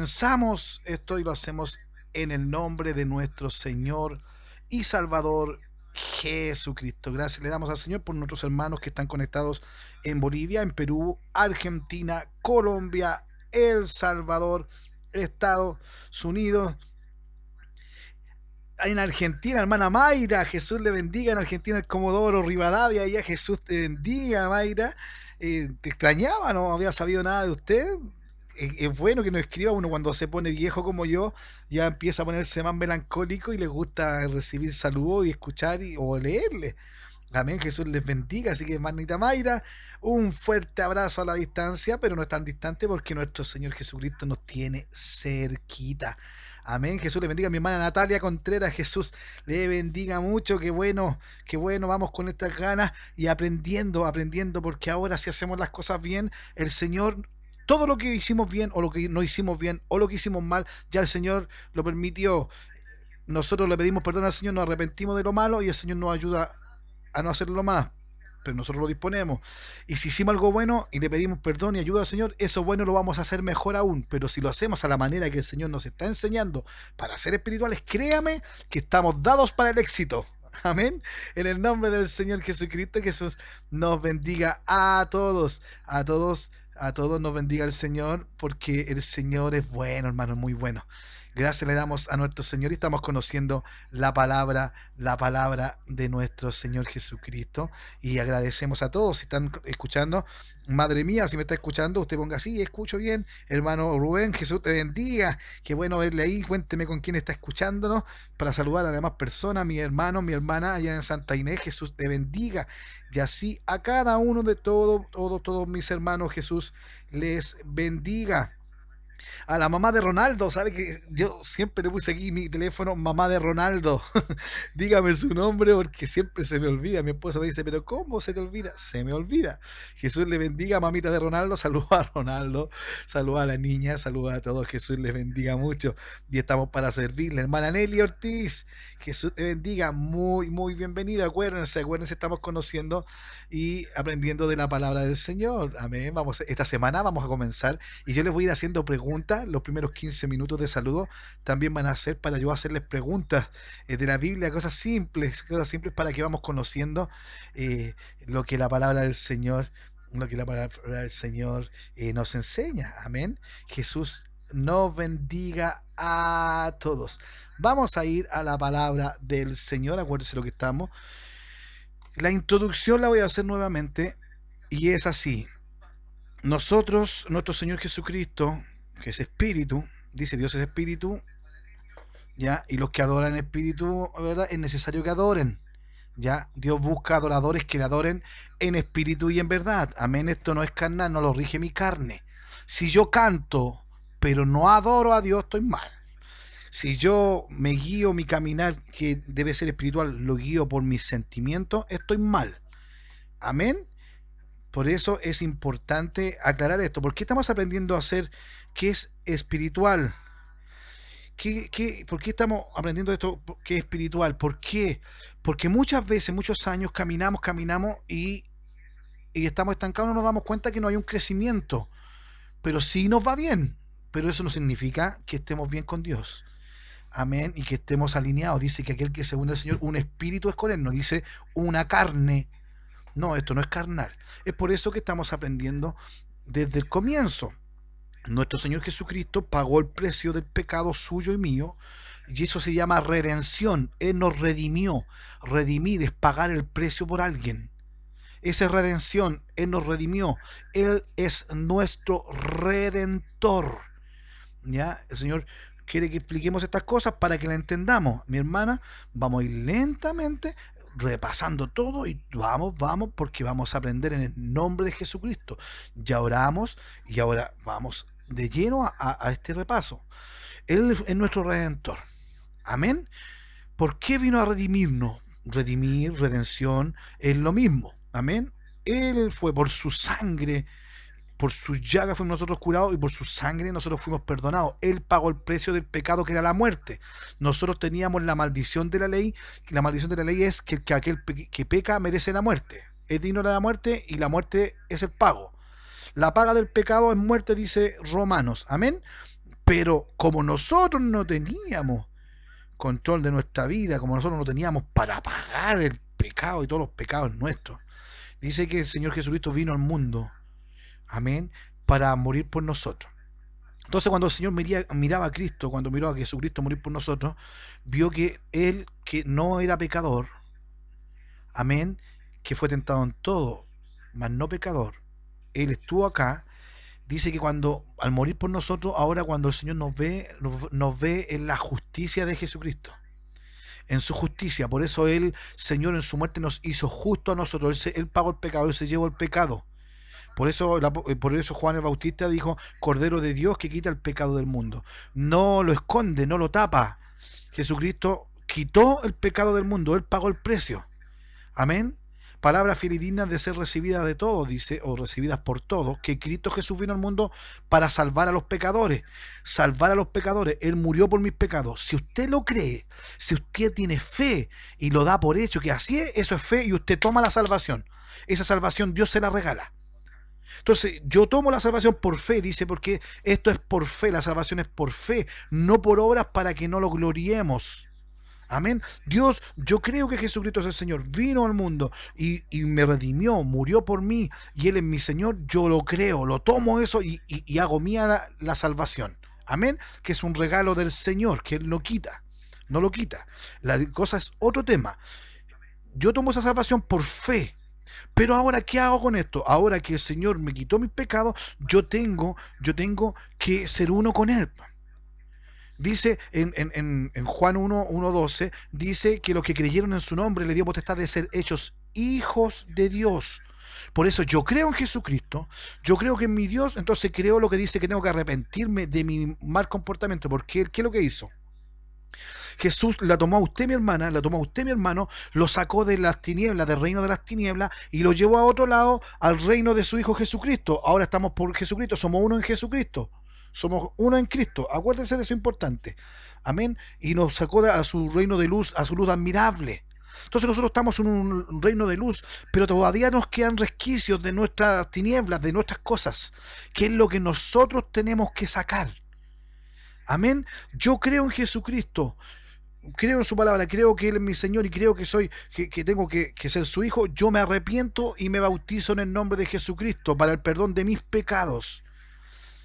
Comenzamos esto y lo hacemos en el nombre de nuestro Señor y Salvador Jesucristo. Gracias le damos al Señor por nuestros hermanos que están conectados en Bolivia, en Perú, Argentina, Colombia, El Salvador, Estados Unidos, en Argentina, hermana Mayra, Jesús le bendiga. En Argentina, el Comodoro Rivadavia, ya Jesús te bendiga, Mayra. Te extrañaba, no había sabido nada de usted. Es bueno que nos escriba uno cuando se pone viejo como yo, ya empieza a ponerse más melancólico y le gusta recibir saludos y escuchar o leerle. Amén, Jesús les bendiga. Así que, hermanita Mayra, un fuerte abrazo a la distancia, pero no es tan distante porque nuestro Señor Jesucristo nos tiene cerquita. Amén, Jesús le bendiga. A mi hermana Natalia Contreras, Jesús le bendiga mucho. Qué bueno, vamos con estas ganas y aprendiendo, porque ahora si hacemos las cosas bien, el Señor, todo lo que hicimos bien o lo que no hicimos bien o lo que hicimos mal, ya el Señor lo permitió. Nosotros le pedimos perdón al Señor, nos arrepentimos de lo malo y el Señor nos ayuda a no hacerlo más, pero nosotros lo disponemos. Y si hicimos algo bueno y le pedimos perdón y ayuda al Señor, eso bueno lo vamos a hacer mejor aún. Pero si lo hacemos a la manera que el Señor nos está enseñando para ser espirituales, créame que estamos dados para el éxito. Amén. En el nombre del Señor Jesucristo, Jesús nos bendiga a todos, a todos. A todos nos bendiga el Señor, porque el Señor es bueno, hermano, muy bueno. Gracias le damos a nuestro Señor y estamos conociendo la palabra de nuestro Señor Jesucristo. Y agradecemos a todos si están escuchando. Madre mía, si me está escuchando, usted ponga así, escucho bien. Hermano Rubén, Jesús te bendiga. Qué bueno verle ahí. Cuénteme con quién está escuchándonos para saludar a las demás personas, mi hermano, mi hermana allá en Santa Inés. Jesús te bendiga. Y así a cada uno de todos mis hermanos, Jesús les bendiga. A la mamá de Ronaldo, ¿sabe que yo siempre le puse aquí mi teléfono, mamá de Ronaldo? Dígame su nombre porque siempre se me olvida. Mi esposa me dice, pero ¿cómo se te olvida? Se me olvida. Jesús le bendiga, mamita de Ronaldo. Saluda a Ronaldo, saluda a la niña, saluda a todos. Jesús les bendiga mucho y estamos para servirle. Hermana Nelly Ortiz, Jesús te bendiga, muy bienvenida. Acuérdense, estamos conociendo y aprendiendo de la palabra del Señor. Amén. Esta semana vamos a comenzar y yo les voy a ir haciendo preguntas. Los primeros 15 minutos de saludo también van a ser para yo hacerles preguntas de la Biblia, cosas simples para que vamos conociendo lo que la palabra del Señor, nos enseña. Amén. Jesús nos bendiga a todos. Vamos a ir a la palabra del Señor. Acuérdense lo que estamos. La introducción la voy a hacer nuevamente y es así. Nosotros, nuestro Señor Jesucristo, que es espíritu, dice Dios es espíritu, ya, y los que adoran espíritu, ¿verdad? Es necesario que adoren, ya. Dios busca adoradores que le adoren en espíritu y en verdad. Amén. Esto no es carnal, no lo rige mi carne. Si yo canto, pero no adoro a Dios, estoy mal. Si yo me guío mi caminar, que debe ser espiritual, lo guío por mis sentimientos, estoy mal. Amén. Por eso es importante aclarar esto. ¿Por qué estamos aprendiendo a hacer qué es espiritual? ¿Por qué estamos aprendiendo esto que es espiritual? ¿Por qué? Porque muchas veces, muchos años caminamos y estamos estancados, no nos damos cuenta que no hay un crecimiento. Pero sí nos va bien. Pero eso no significa que estemos bien con Dios. Amén. Y que estemos alineados. Dice que aquel que según el Señor, un espíritu es con él. No dice una carne. No, esto no es carnal. Es por eso que estamos aprendiendo desde el comienzo. Nuestro Señor Jesucristo pagó el precio del pecado suyo y mío, y eso se llama redención. Él nos redimió. Redimir es pagar el precio por alguien. Esa es redención. Él nos redimió. Él es nuestro redentor. ¿Ya? El Señor quiere que expliquemos estas cosas para que la entendamos. Mi hermana, vamos a ir lentamente repasando todo y vamos, porque vamos a aprender en el nombre de Jesucristo. Ya oramos y ahora vamos de lleno a este repaso. Él es nuestro redentor. Amén. ¿Por qué vino a redimirnos? Redimir, redención, es lo mismo. Amén. Él fue por su sangre, por su llaga fuimos nosotros curados y por su sangre nosotros fuimos perdonados. Él pagó el precio del pecado, que era la muerte. Nosotros teníamos la maldición de la ley. La maldición de la ley es que aquel que peca merece la muerte. Es digno de la muerte y la muerte es el pago. La paga del pecado es muerte, dice Romanos. Amén. Pero como nosotros no teníamos control de nuestra vida, como nosotros no teníamos para pagar el pecado y todos los pecados nuestros, dice que el Señor Jesucristo vino al mundo, amén, para morir por nosotros. Entonces cuando el Señor miraba a Cristo, cuando miró a Jesucristo morir por nosotros, vio que Él, que no era pecador, amén, que fue tentado en todo, mas no pecador, Él estuvo acá. Dice que cuando, al morir por nosotros, ahora cuando el Señor nos ve en la justicia de Jesucristo, en su justicia. Por eso Él, Señor, en su muerte nos hizo justo a nosotros. Él pagó el pecado, Él se llevó el pecado. Por eso Juan el Bautista dijo, Cordero de Dios que quita el pecado del mundo. No lo esconde, no lo tapa. Jesucristo quitó el pecado del mundo, Él pagó el precio. Amén. Palabras fidedignas de ser recibidas de todos, dice, o recibidas por todos, que Cristo Jesús vino al mundo para salvar a los pecadores. Salvar a los pecadores. Él murió por mis pecados. Si usted lo cree, si usted tiene fe y lo da por hecho que así es, eso es fe y usted toma la salvación. Esa salvación Dios se la regala. Entonces, yo tomo la salvación por fe, dice, porque esto es por fe, la salvación es por fe, no por obras para que no lo gloriemos. Amén. Dios, yo creo que Jesucristo es el Señor, vino al mundo y me redimió, murió por mí y Él es mi Señor. Yo lo creo, lo tomo eso y hago mía la salvación. Amén. Que es un regalo del Señor, que Él no quita, no lo quita. La cosa es otro tema. Yo tomo esa salvación por fe. Pero ahora, ¿qué hago con esto? Ahora que el Señor me quitó mis pecados, yo tengo que ser uno con Él. Dice en Juan 1:12, dice que los que creyeron en su nombre le dio potestad de ser hechos hijos de Dios. Por eso yo creo en Jesucristo, yo creo que en mi Dios, entonces creo lo que dice que tengo que arrepentirme de mi mal comportamiento, porque ¿qué es lo que hizo? Jesús la tomó a usted, mi hermana, la tomó a usted, mi hermano, lo sacó de las tinieblas, del reino de las tinieblas, y lo llevó a otro lado, al reino de su Hijo Jesucristo. Ahora estamos por Jesucristo, somos uno en Jesucristo. Somos uno en Cristo. Acuérdense de eso importante. Amén. Y nos sacó a su reino de luz, a su luz admirable. Entonces nosotros estamos en un reino de luz, pero todavía nos quedan resquicios de nuestras tinieblas, de nuestras cosas, que es lo que nosotros tenemos que sacar. Amén. Yo creo en Jesucristo, creo en su palabra, creo que Él es mi Señor y creo que tengo que ser su hijo. Yo me arrepiento y me bautizo en el nombre de Jesucristo para el perdón de mis pecados.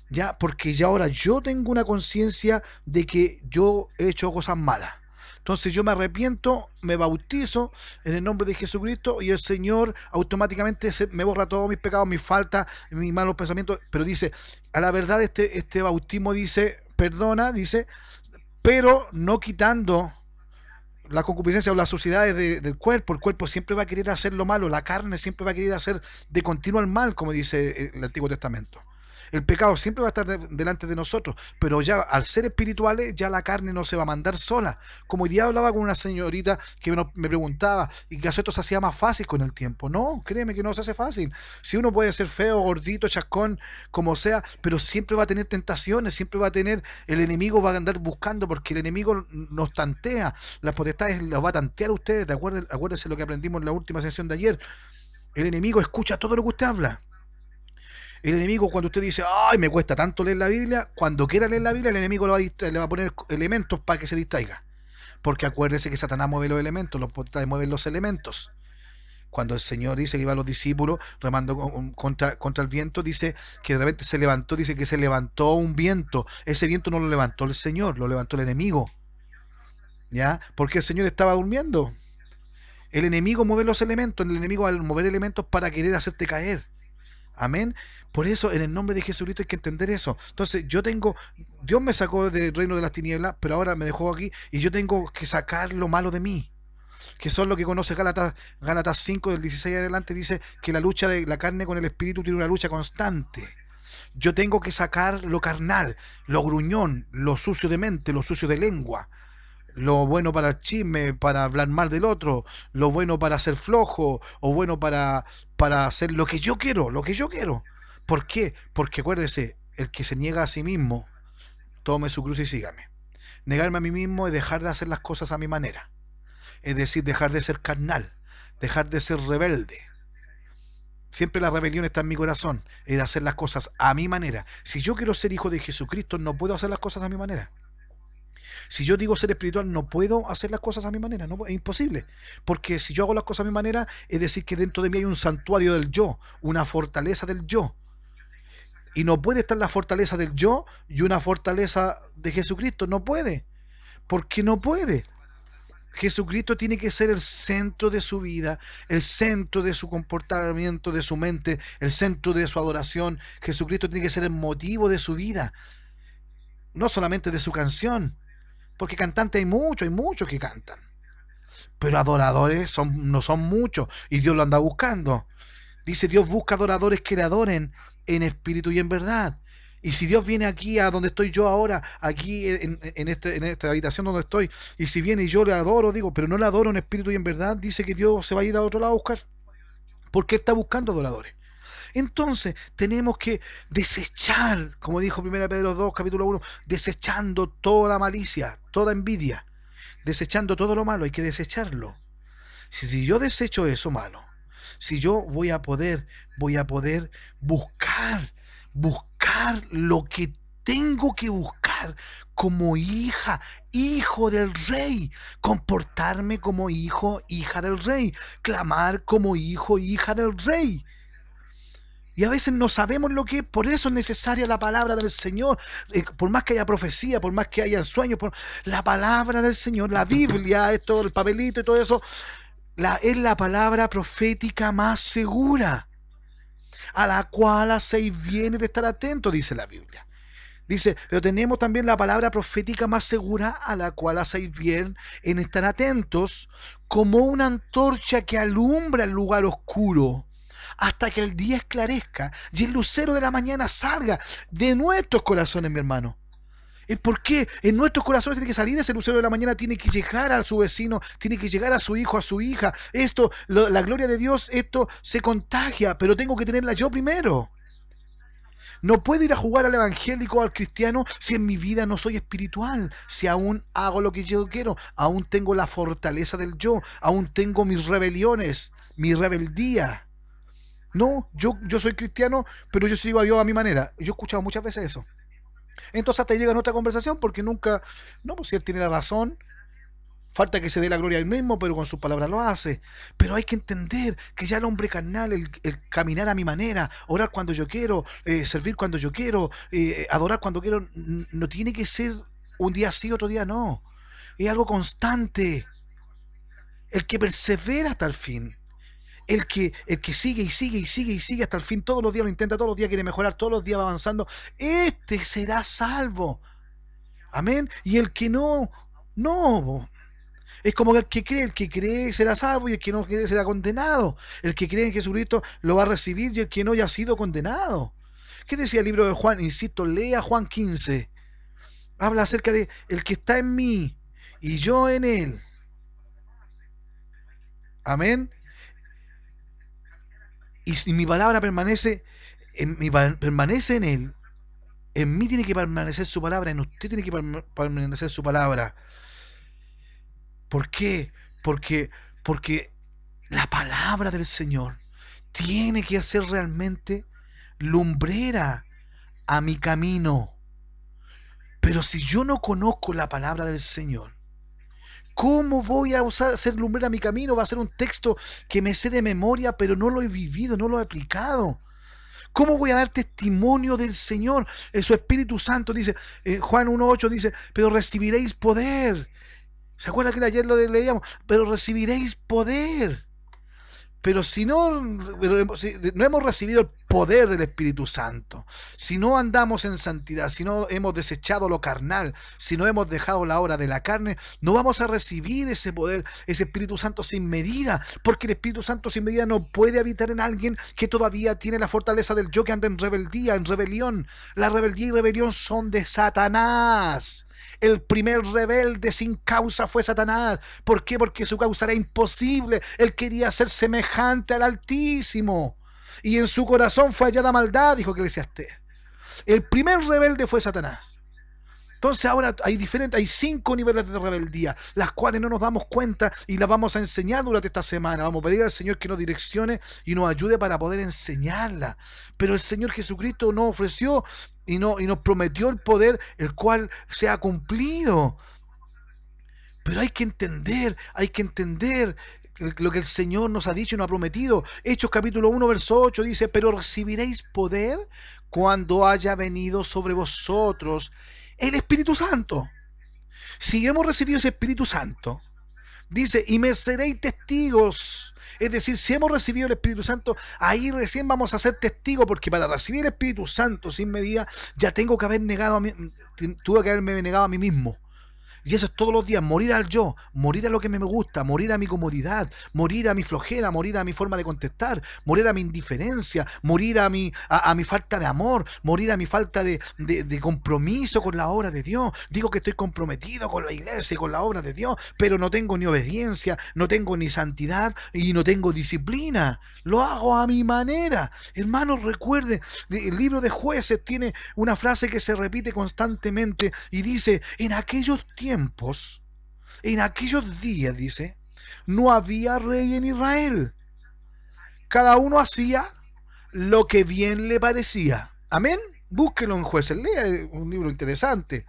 Ya, porque ya ahora yo tengo una conciencia de que yo he hecho cosas malas. Entonces yo me arrepiento, me bautizo en el nombre de Jesucristo y el Señor automáticamente me borra todos mis pecados, mis faltas, mis malos pensamientos. Pero dice, a la verdad este bautismo dice, perdona, dice, pero no quitando la concupiscencia o las suciedades del cuerpo. El cuerpo siempre va a querer hacer lo malo, la carne siempre va a querer hacer de continuo el mal, como dice el Antiguo Testamento. El pecado siempre va a estar delante de nosotros, pero ya al ser espirituales, ya la carne no se va a mandar sola. Como hoy día hablaba con una señorita que me preguntaba, y que esto se hacía más fácil con el tiempo. No, créeme que no se hace fácil. Si uno puede ser feo, gordito, chascón, como sea, pero siempre va a tener tentaciones, siempre va a tener, el enemigo va a andar buscando, porque el enemigo nos tantea, las potestades las va a tantear a ustedes. Acuérdense lo que aprendimos en la última sesión de ayer. El enemigo escucha todo lo que usted habla. El enemigo, cuando usted dice, ay, me cuesta tanto leer la Biblia, cuando quiera leer la Biblia, el enemigo le va a poner elementos para que se distraiga. Porque acuérdese que Satanás mueve los elementos, los potestades mueven los elementos. Cuando el Señor dice que iba a los discípulos remando contra el viento, dice que de repente se levantó, dice que se levantó un viento. Ese viento no lo levantó el Señor, lo levantó el enemigo. ¿Ya? Porque el Señor estaba durmiendo. El enemigo mueve los elementos, el enemigo al mover elementos para querer hacerte caer. Amén. Por eso, en el nombre de Jesucristo hay que entender eso. Entonces, Dios me sacó del reino de las tinieblas, pero ahora me dejó aquí y yo tengo que sacar lo malo de mí. Que son lo que conoce Gálatas 5, del 16 adelante, dice que la lucha de la carne con el espíritu tiene una lucha constante. Yo tengo que sacar lo carnal, lo gruñón, lo sucio de mente, lo sucio de lengua, lo bueno para el chisme, para hablar mal del otro, lo bueno para ser flojo, o bueno para hacer lo que yo quiero, lo que yo quiero. ¿Por qué? Porque acuérdese, el que se niega a sí mismo, tome su cruz y sígame. Negarme a mí mismo es dejar de hacer las cosas a mi manera. Es decir, dejar de ser carnal, dejar de ser rebelde. Siempre la rebelión está en mi corazón, era hacer las cosas a mi manera. Si yo quiero ser hijo de Jesucristo, no puedo hacer las cosas a mi manera. Si yo digo ser espiritual, no puedo hacer las cosas a mi manera, no, es imposible. Porque si yo hago las cosas a mi manera, es decir, que dentro de mí hay un santuario del yo, una fortaleza del yo. Y no puede estar la fortaleza del yo y una fortaleza de Jesucristo, no puede. Porque no puede. Jesucristo tiene que ser el centro de su vida, el centro de su comportamiento, de su mente, el centro de su adoración. Jesucristo tiene que ser el motivo de su vida, no solamente de su canción, porque cantantes hay muchos que cantan, pero adoradores no son muchos y Dios lo anda buscando. Dice, Dios busca adoradores que le adoren en espíritu y en verdad. Y si Dios viene aquí a donde estoy yo ahora, aquí en esta habitación donde estoy, y si viene y yo le adoro, digo, pero no le adoro en espíritu y en verdad, dice que Dios se va a ir a otro lado a buscar. Porque Él está buscando adoradores. Entonces, tenemos que desechar, como dijo 1 Pedro 2, capítulo 1, desechando toda malicia, toda envidia, desechando todo lo malo, hay que desecharlo. Si yo desecho eso malo, si yo voy a poder buscar lo que tengo que buscar como hija, hijo del rey, comportarme como hijo, hija del rey, clamar como hijo, hija del rey. Y a veces no sabemos lo que es, por eso es necesaria la palabra del Señor. Por más que haya profecía, por más que haya sueños, la palabra del Señor, la Biblia, esto, el papelito y todo eso, es la palabra profética más segura, a la cual hacéis bien de estar atento, dice la Biblia. Dice, pero tenemos también la palabra profética más segura, a la cual hacéis bien en estar atentos, como una antorcha que alumbra el lugar oscuro, hasta que el día esclarezca y el lucero de la mañana salga de nuestros corazones, mi hermano. ¿Por qué? En nuestros corazones tiene que salir ese lucero de la mañana, tiene que llegar a su vecino, tiene que llegar a su hijo, a su hija. Esto, la gloria de Dios, esto se contagia, pero tengo que tenerla yo primero. No puedo ir a jugar al evangélico o al cristiano si en mi vida no soy espiritual, si aún hago lo que yo quiero, aún tengo la fortaleza del yo, aún tengo mis rebeliones, mi rebeldía. No, yo soy cristiano, pero yo sigo a Dios a mi manera. Yo he escuchado muchas veces eso. Entonces hasta llega nuestra conversación porque nunca, no, pues si él tiene la razón, falta que se dé la gloria a él mismo, pero con sus palabras lo hace. Pero hay que entender que ya el hombre carnal, el caminar a mi manera, orar cuando yo quiero, servir cuando yo quiero, adorar cuando quiero, no tiene que ser un día sí, otro día no. Es algo constante. El que persevera hasta el fin. El que sigue y sigue y sigue y sigue hasta el fin, todos los días lo intenta, todos los días quiere mejorar, todos los días va avanzando, este será salvo. Amén. Y el que no, no. Es como el que cree será salvo y el que no cree será condenado. El que cree en Jesucristo lo va a recibir y el que no ya ha sido condenado. ¿Qué decía el libro de Juan? Insisto, lea Juan 15. Habla acerca de el que está en mí y yo en él. Amén. Y mi palabra permanece en él. En mí tiene que permanecer su palabra, en usted tiene que permanecer su palabra. ¿Por qué? Porque, porque la palabra del Señor tiene que ser realmente lumbrera a mi camino. Pero si yo no conozco la palabra del Señor, ¿cómo voy a hacer lumbrera a mi camino? Va a ser un texto que me sé de memoria, pero no lo he vivido, no lo he aplicado. ¿Cómo voy a dar testimonio del Señor? Su Espíritu Santo dice, Juan 1.8 dice, pero recibiréis poder. ¿Se acuerdan que ayer lo leíamos? Pero recibiréis poder. Pero si no hemos recibido el poder del Espíritu Santo, si no andamos en santidad, si no hemos desechado lo carnal, si no hemos dejado la obra de la carne, no vamos a recibir ese poder, ese Espíritu Santo sin medida, porque el Espíritu Santo sin medida no puede habitar en alguien que todavía tiene la fortaleza del yo, que anda en rebeldía, en rebelión. La rebeldía y rebelión son de Satanás. El primer rebelde sin causa fue Satanás. ¿Por qué? Porque su causa era imposible. Él quería ser semejante al Altísimo. Y en su corazón fue hallada maldad, dijo Eclesiastés. El primer rebelde fue Satanás. Entonces ahora hay 5 niveles de rebeldía, las cuales no nos damos cuenta y las vamos a enseñar durante esta semana. Vamos a pedir al Señor que nos direccione y nos ayude para poder enseñarla. Pero el Señor Jesucristo nos ofreció y nos prometió el poder, el cual se ha cumplido. Pero hay que entender lo que el Señor nos ha dicho y nos ha prometido. Hechos capítulo 1, verso 8 dice: pero recibiréis poder cuando haya venido sobre vosotros el Espíritu Santo. Si hemos recibido ese Espíritu Santo, dice, y me seréis testigos. Es decir, si hemos recibido el Espíritu Santo, ahí recién vamos a ser testigos, porque para recibir el Espíritu Santo sin medida, ya tengo que haber negado a mí, tuve que haberme negado a mí mismo. Y eso es todos los días, morir al yo, morir a lo que me gusta, morir a mi comodidad, morir a mi flojera, morir a mi forma de contestar, morir a mi indiferencia, morir a mi falta de amor, morir a mi falta de compromiso con la obra de Dios. Digo que estoy comprometido con la iglesia y con la obra de Dios, pero no tengo ni obediencia, no tengo ni santidad y no tengo disciplina. Lo hago a mi manera. Hermanos, recuerden, el libro de Jueces tiene una frase que se repite constantemente y dice: en aquellos tiempos, en aquellos días, dice, no había rey en Israel. Cada uno hacía lo que bien le parecía. Amén. Búsquelo en Jueces, lea un libro interesante.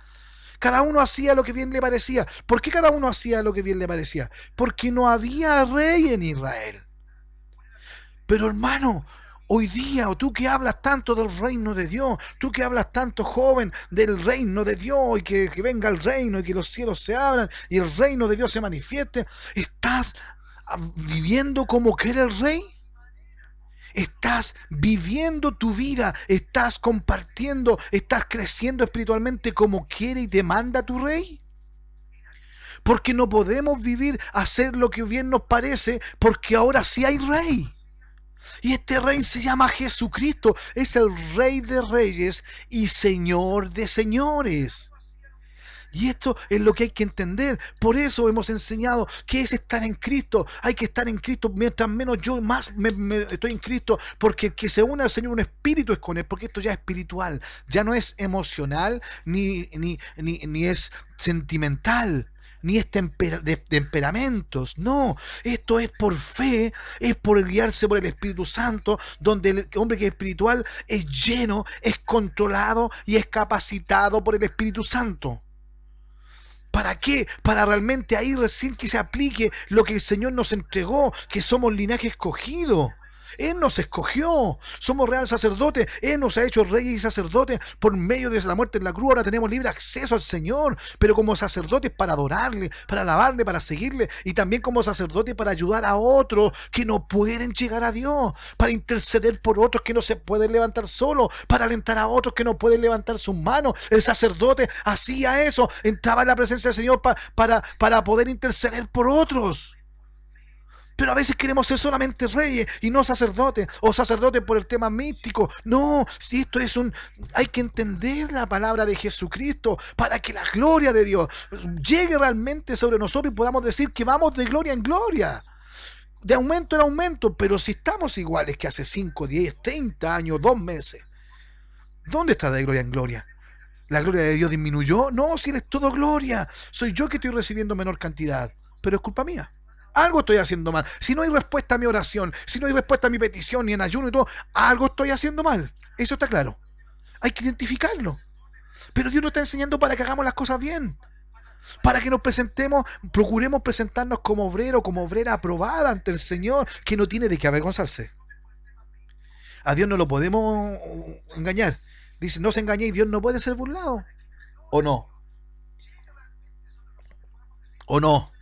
Cada uno hacía lo que bien le parecía. ¿Por qué cada uno hacía lo que bien le parecía? Porque no había rey en Israel. Pero hermano, hoy día, o tú que hablas tanto del reino de Dios, tú que hablas tanto, joven, del reino de Dios, y que venga el reino, y que los cielos se abran, y el reino de Dios se manifieste, ¿estás viviendo como quiere el rey? ¿Estás viviendo tu vida? ¿Estás compartiendo? ¿Estás creciendo espiritualmente como quiere y te manda tu rey? Porque no podemos vivir, hacer lo que bien nos parece, porque ahora sí hay rey. Y este rey se llama Jesucristo. Es el Rey de Reyes y Señor de Señores. Y esto es lo que hay que entender. Por eso hemos enseñado que es estar en Cristo. Hay que estar en Cristo. Mientras menos yo, más estoy en Cristo. Porque el que se une al Señor, un espíritu es con Él. Porque esto ya es espiritual. Ya no es emocional ni es sentimental, ni es de temperamentos. No, esto es por fe, es por guiarse por el Espíritu Santo, donde el hombre que es espiritual es lleno, es controlado y es capacitado por el Espíritu Santo. ¿Para qué? Para realmente ahí recién que se aplique lo que el Señor nos entregó, que somos linaje escogido. Él nos escogió, somos real sacerdotes, Él nos ha hecho reyes y sacerdotes por medio de la muerte en la cruz. Ahora tenemos libre acceso al Señor, pero como sacerdotes para adorarle, para alabarle, para seguirle, y también como sacerdotes para ayudar a otros que no pueden llegar a Dios, para interceder por otros que no se pueden levantar solos, para alentar a otros que no pueden levantar sus manos. El sacerdote hacía eso, entraba en la presencia del Señor para poder interceder por otros. Pero a veces queremos ser solamente reyes y no sacerdotes, o sacerdotes por el tema místico. No, si esto es hay que entender la palabra de Jesucristo para que la gloria de Dios llegue realmente sobre nosotros y podamos decir que vamos de gloria en gloria, de aumento en aumento. Pero si estamos iguales que hace 5, 10, 30 años, 2 meses, ¿dónde está de gloria en gloria? ¿La gloria de Dios disminuyó? No, si Él es todo gloria. Soy yo que estoy recibiendo menor cantidad, pero es culpa mía. Algo estoy haciendo mal. Si no hay respuesta a mi oración, si no hay respuesta a mi petición, ni en ayuno y todo, algo estoy haciendo mal. Eso está claro. Hay que identificarlo. Pero Dios nos está enseñando para que hagamos las cosas bien. Para que nos presentemos, procuremos presentarnos como obrero, como obrera aprobada ante el Señor, que no tiene de qué avergonzarse. A Dios no lo podemos engañar. Dice, no se engañéis, Dios no puede ser burlado. ¿O no? ¿O no?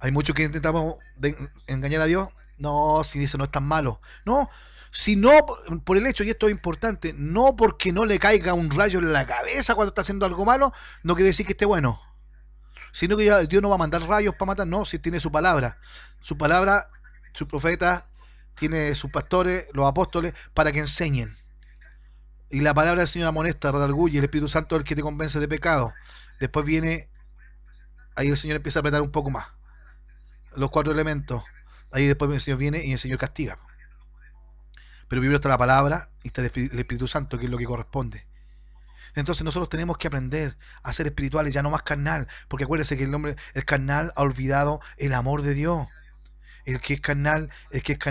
Hay muchos que intentamos engañar a Dios. No, si eso no es tan malo. No, si no por el hecho, y esto es importante, no porque no le caiga un rayo en la cabeza cuando está haciendo algo malo, no quiere decir que esté bueno. Sino que Dios no va a mandar rayos para matar, no, si tiene su palabra. Su palabra, sus profetas, tiene sus pastores, los apóstoles, para que enseñen. Y la palabra del Señor amonesta, redarguye, el Espíritu Santo es el que te convence de pecado. Después viene, ahí el Señor empieza a apretar un poco más los 4 elementos. Ahí después el Señor viene y el Señor castiga. Pero primero está la palabra y está el Espíritu Santo, que es lo que corresponde. Entonces nosotros tenemos que aprender a ser espirituales, ya no más carnal, porque acuérdense que el carnal ha olvidado el amor de Dios. El que es carnal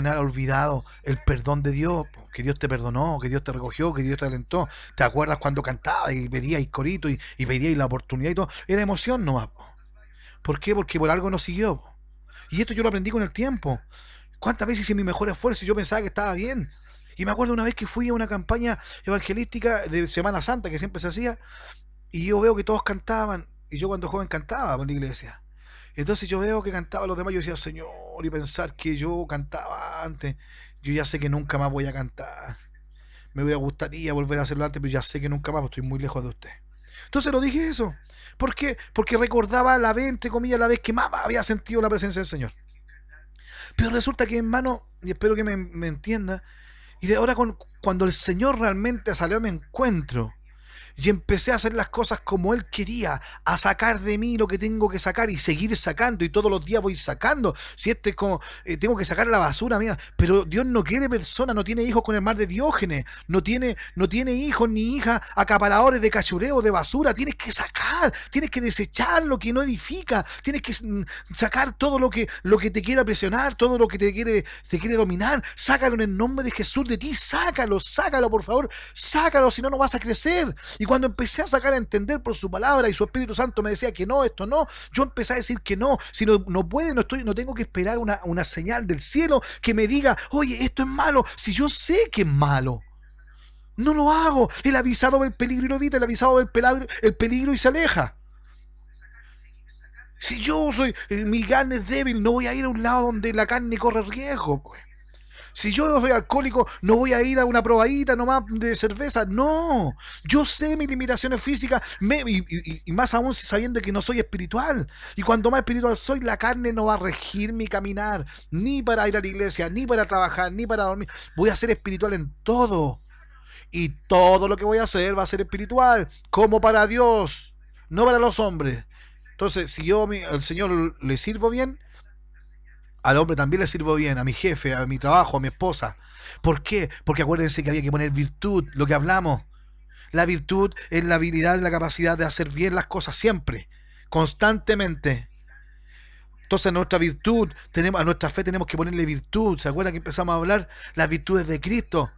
ha olvidado el perdón de Dios, que Dios te perdonó, que Dios te recogió, que Dios te alentó. ¿Te acuerdas cuando cantaba y pedíais corito y pedíais la oportunidad y todo? Era emoción nomás. ¿Por qué? Porque por algo nos siguió. Y esto yo lo aprendí con el tiempo. ¿Cuántas veces hice mi mejor esfuerzo y yo pensaba que estaba bien? Y me acuerdo una vez que fui a una campaña evangelística de Semana Santa que siempre se hacía, y yo veo que todos cantaban, y yo cuando joven cantaba por la iglesia. Entonces yo veo que cantaban los demás, yo decía, Señor, y pensar que yo cantaba antes, yo ya sé que nunca más voy a cantar. Me gustaría volver a hacerlo antes, pero ya sé que nunca más, porque estoy muy lejos de usted. Entonces lo dije eso. ¿Por qué? Porque recordaba la vez, entre comillas, la vez que más había sentido la presencia del Señor. Pero resulta que, hermano, y espero que me entienda, y de ahora cuando el Señor realmente salió a mi encuentro, y empecé a hacer las cosas como Él quería, a sacar de mí lo que tengo que sacar y seguir sacando, y todos los días voy sacando. Si este es como, tengo que sacar la basura mía, pero Dios no quiere personas, no tiene hijos con el mar de Diógenes, no tiene hijos ni hijas acaparadores de cachureo, de basura. Tienes que sacar, tienes que desechar lo que no edifica, tienes que sacar todo lo que te quiera presionar, todo lo que te quiere dominar. Sácalo en el nombre de Jesús de ti, sácalo, por favor, sácalo, si no, no vas a crecer. Y cuando empecé a sacar a entender por su palabra y su Espíritu Santo me decía que no, esto no, yo empecé a decir que no, si no puede, no tengo que esperar una señal del cielo que me diga, oye, esto es malo, si yo sé que es malo. No lo hago. El avisado ve el peligro y lo evita, el avisado ve el peligro y se aleja. Si yo soy, mi carne es débil, no voy a ir a un lado donde la carne corre riesgo, pues. Si yo soy alcohólico, no voy a ir a una probadita nomás de cerveza. No, yo sé mis limitaciones físicas, y más aún si sabiendo que no soy espiritual. Y cuando más espiritual soy, la carne no va a regir mi caminar, ni para ir a la iglesia, ni para trabajar, ni para dormir. Voy a ser espiritual en todo. Y todo lo que voy a hacer va a ser espiritual, como para Dios, no para los hombres. Entonces, si yo al Señor le sirvo bien, al hombre también le sirvo bien, a mi jefe, a mi trabajo, a mi esposa. ¿Por qué? Porque acuérdense que había que poner virtud, lo que hablamos. La virtud es la habilidad, la capacidad de hacer bien las cosas siempre, constantemente. Entonces a nuestra fe tenemos que ponerle virtud. ¿Se acuerdan que empezamos a hablar las virtudes de Cristo?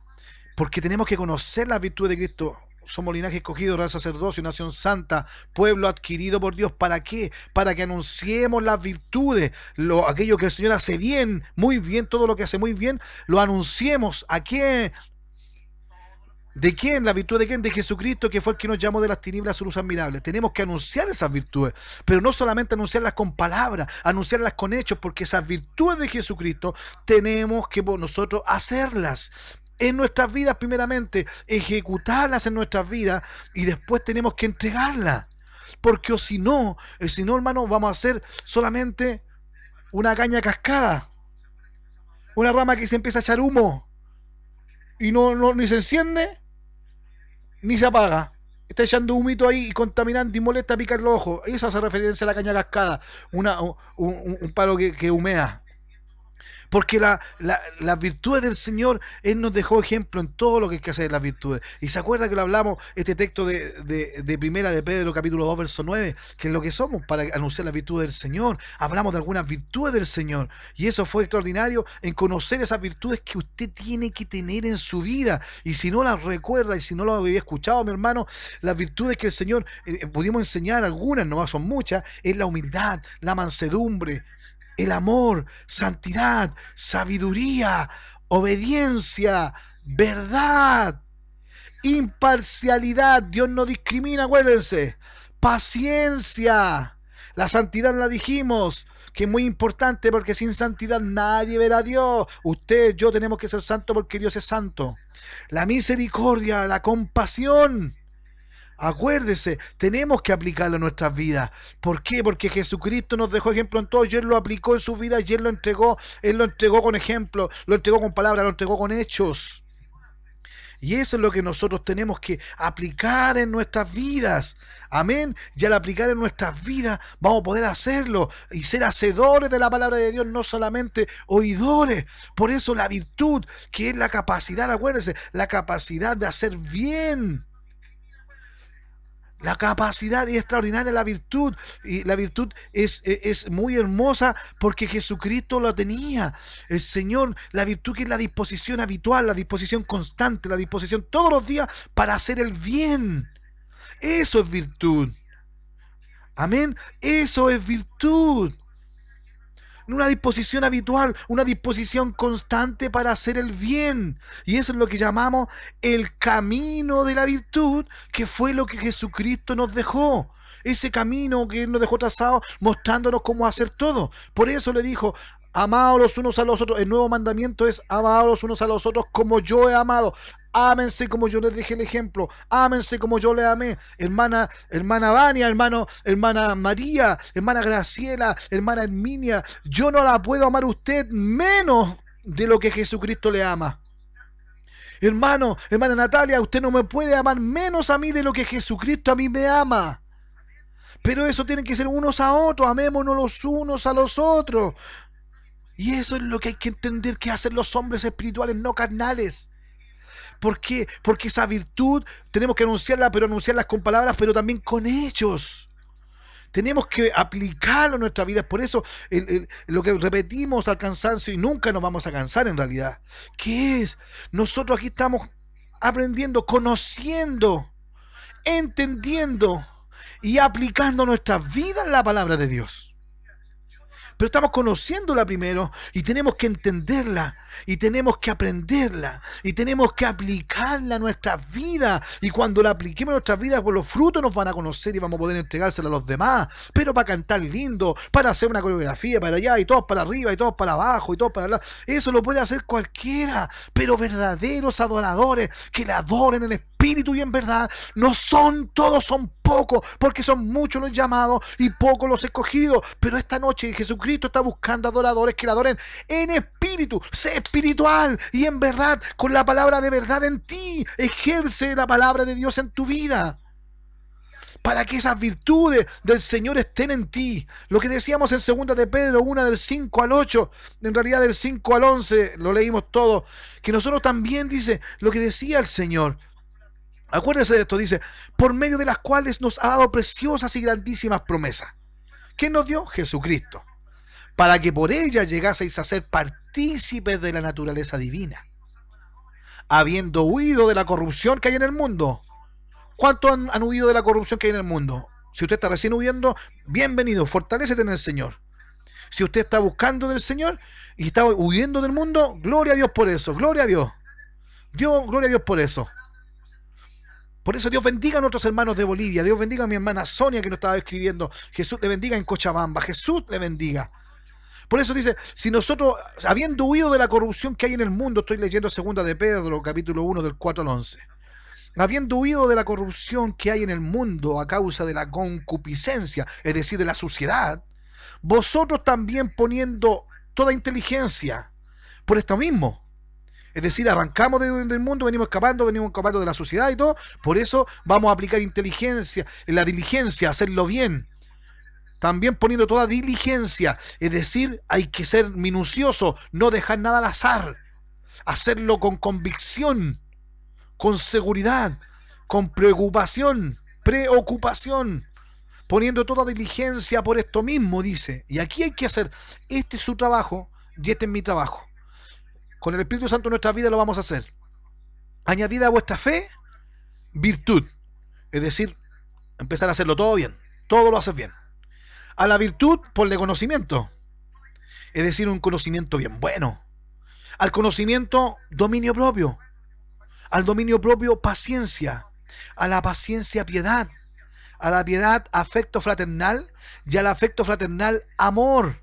Porque tenemos que conocer las virtudes de Cristo. Somos linaje escogido, real sacerdocio, nación santa, pueblo adquirido por Dios. ¿Para qué? Para que anunciemos las virtudes, aquello que el Señor hace bien, muy bien, todo lo que hace muy bien, lo anunciemos. ¿A quién? ¿De quién? ¿La virtud de quién? De Jesucristo, que fue el que nos llamó de las tinieblas a su luz admirable. Tenemos que anunciar esas virtudes, pero no solamente anunciarlas con palabras, anunciarlas con hechos, porque esas virtudes de Jesucristo tenemos que nosotros hacerlas en nuestras vidas primeramente, ejecutarlas en nuestras vidas, y después tenemos que entregarlas. Porque o si no, hermano, vamos a hacer solamente una caña cascada, una rama que se empieza a echar humo y no ni se enciende ni se apaga. Está echando humito ahí y contaminando y molesta a picar los ojos. Eso hace referencia a la caña cascada, un palo que humea. Porque las virtudes del Señor, Él nos dejó ejemplo en todo lo que hay que hacer en las virtudes. Y se acuerda que lo hablamos, este texto de Primera de Pedro, capítulo 2 verso 9, que es lo que somos para anunciar las virtudes del Señor. Hablamos de algunas virtudes del Señor. Y eso fue extraordinario, en conocer esas virtudes que usted tiene que tener en su vida. Y si no las recuerda, y si no lo había escuchado, mi hermano, las virtudes que el Señor pudimos enseñar, algunas, no son muchas, es la humildad, la mansedumbre, el amor, santidad, sabiduría, obediencia, verdad, imparcialidad. Dios no discrimina, acuérdense. Paciencia. La santidad la dijimos, que es muy importante, porque sin santidad nadie verá a Dios. Usted, yo tenemos que ser santos porque Dios es santo. La misericordia, la compasión. Acuérdese, tenemos que aplicarlo en nuestras vidas. ¿Por qué? Porque Jesucristo nos dejó ejemplo en todo, y Él lo aplicó en su vida, y Él lo entregó con ejemplo, lo entregó con palabras, lo entregó con hechos. Y eso es lo que nosotros tenemos que aplicar en nuestras vidas. Amén. Y al aplicar en nuestras vidas vamos a poder hacerlo y ser hacedores de la palabra de Dios, no solamente oidores. Por eso la virtud, que es la capacidad, acuérdense, la capacidad de hacer bien. La capacidad es extraordinaria, la virtud. Y la virtud es muy hermosa porque Jesucristo lo tenía. El Señor, la virtud que es la disposición habitual, la disposición constante, la disposición todos los días para hacer el bien. Eso es virtud. Amén. Eso es virtud. Una disposición habitual, una disposición constante para hacer el bien. Y eso es lo que llamamos el camino de la virtud, que fue lo que Jesucristo nos dejó. Ese camino que Él nos dejó trazado, mostrándonos cómo hacer todo. Por eso le dijo, amados los unos a los otros. El nuevo mandamiento es amados los unos a los otros como yo he amado. Ámense como yo les dejé el ejemplo. Ámense como yo les amé. Hermana Vania, hermana María, hermana Graciela, hermana Herminia. Yo no la puedo amar a usted menos de lo que Jesucristo le ama. Hermana Natalia, usted no me puede amar menos a mí de lo que Jesucristo a mí me ama. Pero eso tiene que ser unos a otros. Amémonos los unos a los otros. Y eso es lo que hay que entender que hacen los hombres espirituales, no carnales. ¿Por qué? Porque esa virtud tenemos que anunciarla, pero anunciarlas con palabras, pero también con hechos. Tenemos que aplicarlo en nuestra vida. Por eso lo que repetimos al cansancio y nunca nos vamos a cansar en realidad. ¿Qué es? Nosotros aquí estamos aprendiendo, conociendo, entendiendo y aplicando nuestra vida en la palabra de Dios. Pero estamos conociéndola primero y tenemos que entenderla y tenemos que aprenderla y tenemos que aplicarla a nuestras vidas. Y cuando la apliquemos a nuestras vidas, pues los frutos nos van a conocer y vamos a poder entregársela a los demás. Pero para cantar lindo, para hacer una coreografía para allá y todos para arriba y todos para abajo y todos para allá, eso lo puede hacer cualquiera. Pero verdaderos adoradores que le adoren en espíritu y en verdad, no son todos, son pocos, porque son muchos los llamados y pocos los escogidos. Pero esta noche Jesucristo está buscando adoradores que le adoren en espíritu. Sé espiritual y en verdad, con la palabra de verdad en ti. Ejerce la palabra de Dios en tu vida, para que esas virtudes del Señor estén en ti. Lo que decíamos en 2 de Pedro 1 del 5 al 8, en realidad del 5 al 11, lo leímos todo, que nosotros también, dice, lo que decía el Señor. Acuérdense de esto, dice, por medio de las cuales nos ha dado preciosas y grandísimas promesas. ¿Quién nos dio? Jesucristo. Para que por ella llegaseis a ser partícipes de la naturaleza divina, habiendo huido de la corrupción que hay en el mundo. ¿Cuántos han huido de la corrupción que hay en el mundo? Si usted está recién huyendo, bienvenido, fortalécete en el Señor. Si usted está buscando del Señor y está huyendo del mundo, gloria a Dios por eso, gloria a Dios. Gloria a Dios por eso. Por eso Dios bendiga a nuestros hermanos de Bolivia, Dios bendiga a mi hermana Sonia que nos estaba escribiendo, Jesús le bendiga en Cochabamba, Jesús le bendiga. Por eso dice, si nosotros, habiendo huido de la corrupción que hay en el mundo, estoy leyendo 2 de Pedro, capítulo 1, del 4 al 11, habiendo huido de la corrupción que hay en el mundo a causa de la concupiscencia, es decir, de la suciedad, vosotros también poniendo toda inteligencia por esto mismo. Es decir, arrancamos del mundo, venimos escapando de la suciedad y todo. Por eso vamos a aplicar inteligencia, la diligencia, hacerlo bien. También poniendo toda diligencia. Es decir, hay que ser minucioso, no dejar nada al azar. Hacerlo con convicción, con seguridad, con preocupación. Poniendo toda diligencia por esto mismo, dice. Y aquí hay que hacer, este es su trabajo y este es mi trabajo. Con el Espíritu Santo en nuestra vida lo vamos a hacer. Añadida a vuestra fe, virtud. Es decir, empezar a hacerlo todo bien. Todo lo haces bien. A la virtud, ponle conocimiento. Es decir, un conocimiento bien bueno. Al conocimiento, dominio propio. Al dominio propio, paciencia. A la paciencia, piedad. A la piedad, afecto fraternal. Y al afecto fraternal, amor.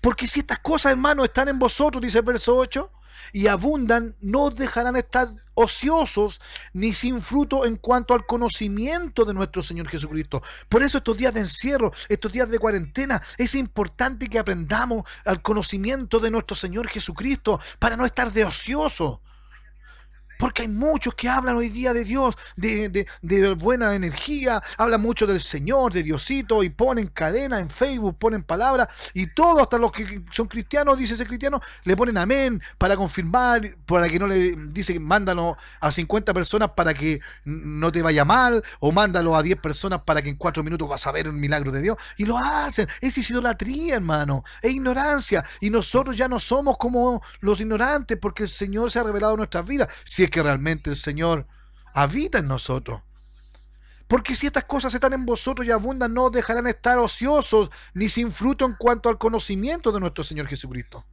Porque si estas cosas, hermanos, están en vosotros, dice el verso 8, y abundan, no os dejarán estar ociosos ni sin fruto en cuanto al conocimiento de nuestro Señor Jesucristo. Por eso estos días de encierro, estos días de cuarentena, es importante que aprendamos al conocimiento de nuestro Señor Jesucristo para no estar de ocioso. Porque hay muchos que hablan hoy día de Dios, de buena energía, hablan mucho del Señor, de Diosito, y ponen cadena en Facebook, ponen palabras, y todos, hasta los que son cristianos, dice ese cristiano, le ponen amén para confirmar, para que no le dice, mándalo a 50 personas para que no te vaya mal, o mándalo a 10 personas para que en 4 minutos vas a ver un milagro de Dios. Y lo hacen. Es idolatría, hermano. Es ignorancia. Y nosotros ya no somos como los ignorantes, porque el Señor se ha revelado en nuestras vidas. Si es que realmente el Señor habita en nosotros. Porque si estas cosas están en vosotros y abundan, no os dejarán estar ociosos ni sin fruto en cuanto al conocimiento de nuestro Señor Jesucristo.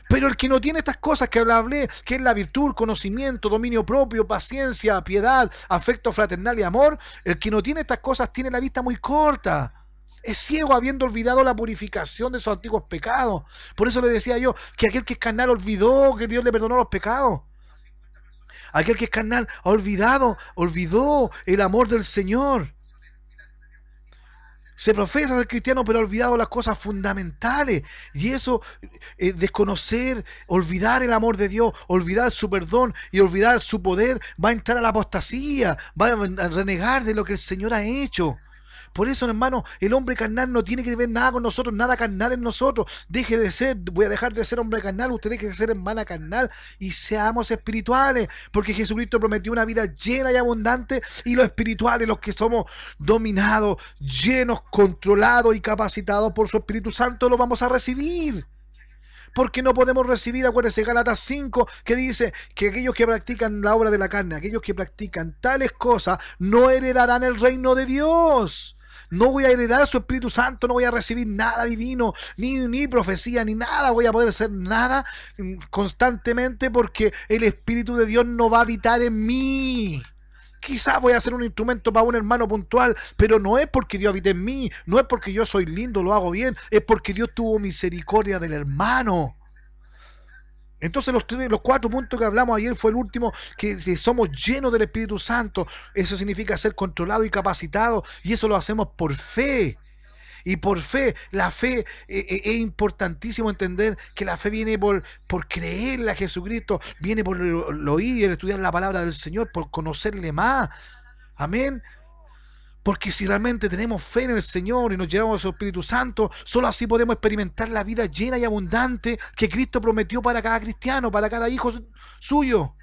Pero el que no tiene estas cosas que hablé, que es la virtud, conocimiento, dominio propio, paciencia, piedad, afecto fraternal y amor, el que no tiene estas cosas tiene la vista muy corta. Es ciego, habiendo olvidado la purificación de sus antiguos pecados. Por eso le decía yo que aquel que es carnal olvidó que Dios le perdonó los pecados. Aquel que es carnal ha olvidó el amor del Señor. Se profesa ser cristiano, pero ha olvidado las cosas fundamentales. Y eso, desconocer, olvidar el amor de Dios, olvidar su perdón y olvidar su poder, va a entrar a la apostasía, va a renegar de lo que el Señor ha hecho. Por eso, hermano, el hombre carnal no tiene que ver nada con nosotros, nada carnal en nosotros. Deje de ser, voy a dejar de ser hombre carnal, usted deje de ser hermana carnal y seamos espirituales, porque Jesucristo prometió una vida llena y abundante, y los espirituales, los que somos dominados, llenos, controlados y capacitados por su Espíritu Santo, lo vamos a recibir. Porque no podemos recibir, acuérdense, Gálatas 5, que dice que aquellos que practican la obra de la carne, aquellos que practican tales cosas, no heredarán el reino de Dios. No voy a heredar su Espíritu Santo, no voy a recibir nada divino, ni profecía, ni nada, voy a poder hacer nada constantemente, porque el Espíritu de Dios no va a habitar en mí. Quizás voy a ser un instrumento para un hermano puntual, pero no es porque Dios habite en mí, no es porque yo soy lindo, lo hago bien, es porque Dios tuvo misericordia del hermano. Entonces los 4 puntos que hablamos ayer fue el último, que somos llenos del Espíritu Santo. Eso significa ser controlado y capacitado, y eso lo hacemos por fe. Y por fe, la fe, es importantísimo entender que la fe viene por creerle a Jesucristo, viene por el oír y el estudiar la palabra del Señor, por conocerle más. Amén. Porque si realmente tenemos fe en el Señor y nos llevamos a su Espíritu Santo, solo así podemos experimentar la vida llena y abundante que Cristo prometió para cada cristiano, para cada hijo suyo.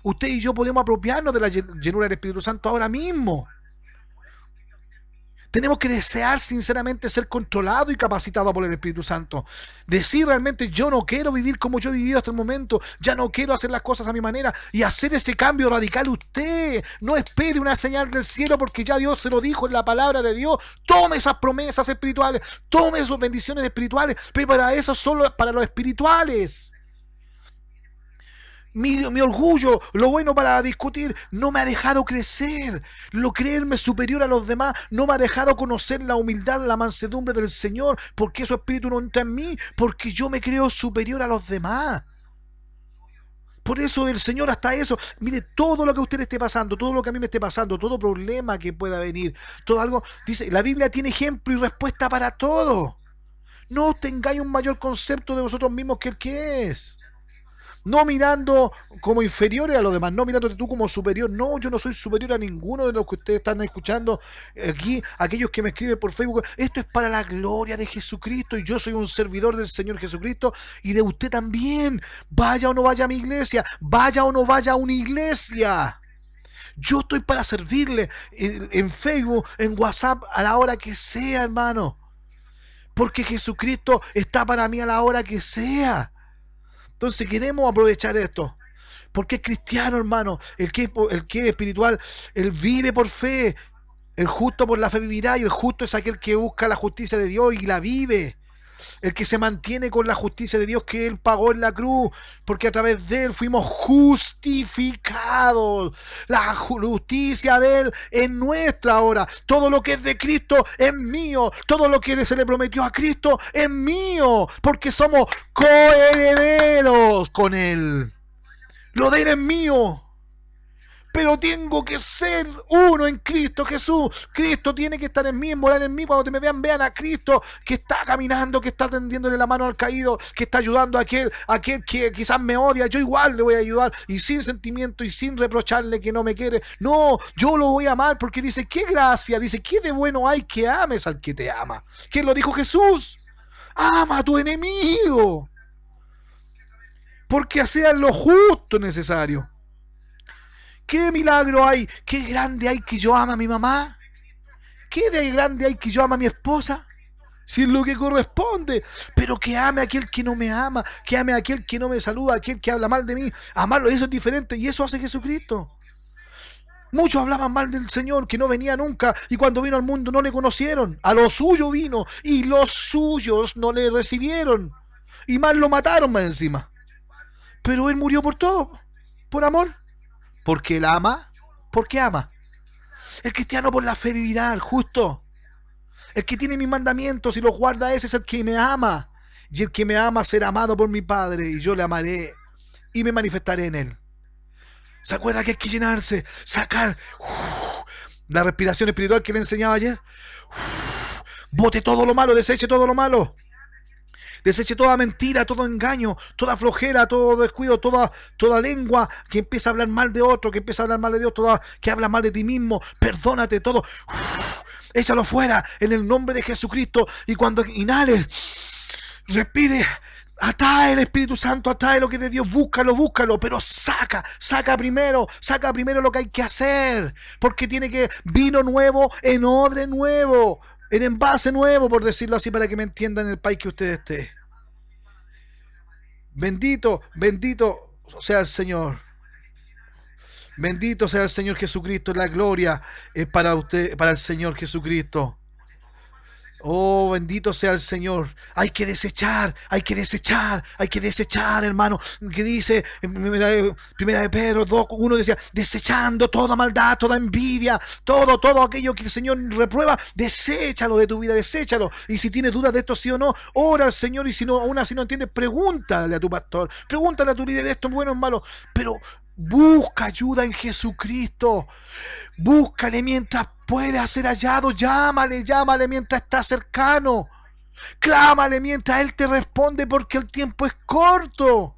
Usted y yo podemos apropiarnos de la llenura del Espíritu Santo ahora mismo. Tenemos que desear sinceramente ser controlados y capacitados por el Espíritu Santo. Decir realmente, yo no quiero vivir como yo he vivido hasta el momento, ya no quiero hacer las cosas a mi manera, y hacer ese cambio radical usted. No espere una señal del cielo, porque ya Dios se lo dijo en la palabra de Dios. Tome esas promesas espirituales, tome esas bendiciones espirituales, pero para eso solo para los espirituales. Mi orgullo, lo bueno para discutir, no me ha dejado crecer. Lo creerme superior a los demás no me ha dejado conocer la humildad, la mansedumbre del Señor, porque su espíritu no entra en mí, porque yo me creo superior a los demás. Por eso el Señor, hasta eso, mire, todo lo que a usted le esté pasando, todo lo que a mí me esté pasando, todo problema que pueda venir, todo algo, dice, la Biblia tiene ejemplo y respuesta para todo. No tengáis un mayor concepto de vosotros mismos que el que es. No mirando como inferiores a los demás, no mirándote tú como superior. No, yo no soy superior a ninguno de los que ustedes están escuchando aquí, aquellos que me escriben por Facebook. Esto es para la gloria de Jesucristo, y yo soy un servidor del Señor Jesucristo y de usted también. Vaya o no vaya a mi iglesia, vaya o no vaya a una iglesia, yo estoy para servirle en Facebook, en WhatsApp, a la hora que sea, hermano, porque Jesucristo está para mí a la hora que sea. Entonces queremos aprovechar esto, porque es cristiano, hermano, el que es espiritual, él vive por fe. El justo por la fe vivirá, y el justo es aquel que busca la justicia de Dios y la vive. El que se mantiene con la justicia de Dios que Él pagó en la cruz, porque a través de Él fuimos justificados. La justicia de Él es nuestra ahora. Todo lo que es de Cristo es mío. Todo lo que se le prometió a Cristo es mío, porque somos coherederos con Él. Lo de Él es mío. pero tengo que ser uno en Cristo Jesús. Cristo tiene que estar en mí, morar en mí. Cuando me vean, vean a Cristo que está caminando, que está tendiéndole la mano al caído, que está ayudando a aquel que quizás me odia. Yo igual le voy a ayudar, y sin sentimiento y sin reprocharle que no me quiere. No, yo lo voy a amar, porque dice, qué gracia, dice, qué de bueno hay que ames al que te ama. ¿Quién lo dijo? Jesús. Ama a tu enemigo, porque sea lo justo necesario. ¿Qué milagro hay? ¿Qué grande hay que yo ame a mi mamá? ¿Qué de grande hay que yo ame a mi esposa? Si es lo que corresponde. Pero que ame a aquel que no me ama, que ame a aquel que no me saluda, a aquel que habla mal de mí. Amarlo, eso es diferente, y eso hace Jesucristo. Muchos hablaban mal del Señor, que no venía nunca, y cuando vino al mundo no le conocieron. A lo suyo vino, y los suyos no le recibieron. Y más lo mataron más encima. Pero Él murió por todo, por amor. Porque Él ama, porque ama. El cristiano por la fe vivirá, el justo. El que tiene mis mandamientos y los guarda, ese es el que me ama. Y el que me ama será amado por mi Padre, y yo le amaré y me manifestaré en Él. ¿Se acuerda que hay que llenarse, sacar la respiración espiritual que le enseñaba ayer? Bote todo lo malo, deseche todo lo malo. Deseche toda mentira, todo engaño, toda flojera, todo descuido, toda lengua que empieza a hablar mal de otro, que empieza a hablar mal de Dios, toda que habla mal de ti mismo. Perdónate todo. Échalo fuera en el nombre de Jesucristo. Y cuando inhales, respire, atrae el Espíritu Santo, atrae lo que es de Dios, búscalo, pero saca primero lo que hay que hacer, porque tiene que vino nuevo en odre nuevo, en envase nuevo, por decirlo así, para que me entiendan en el país que usted esté. Bendito sea el Señor. Bendito sea el Señor Jesucristo. La gloria es para usted, para el Señor Jesucristo. Oh, bendito sea el Señor. Hay que desechar, hermano. Que dice primera de Pedro 2:1, decía, desechando toda maldad, toda envidia, todo aquello que el Señor reprueba, deséchalo de tu vida, deséchalo. Y si tienes dudas de esto sí o no, ora al Señor, y si no, aún así no entiendes, pregúntale a tu pastor, pregúntale a tu líder, esto es bueno o malo, pero busca ayuda en Jesucristo. Búscale mientras puede ser hallado. Llámale mientras está cercano. Clámale mientras Él te responde, porque el tiempo es corto.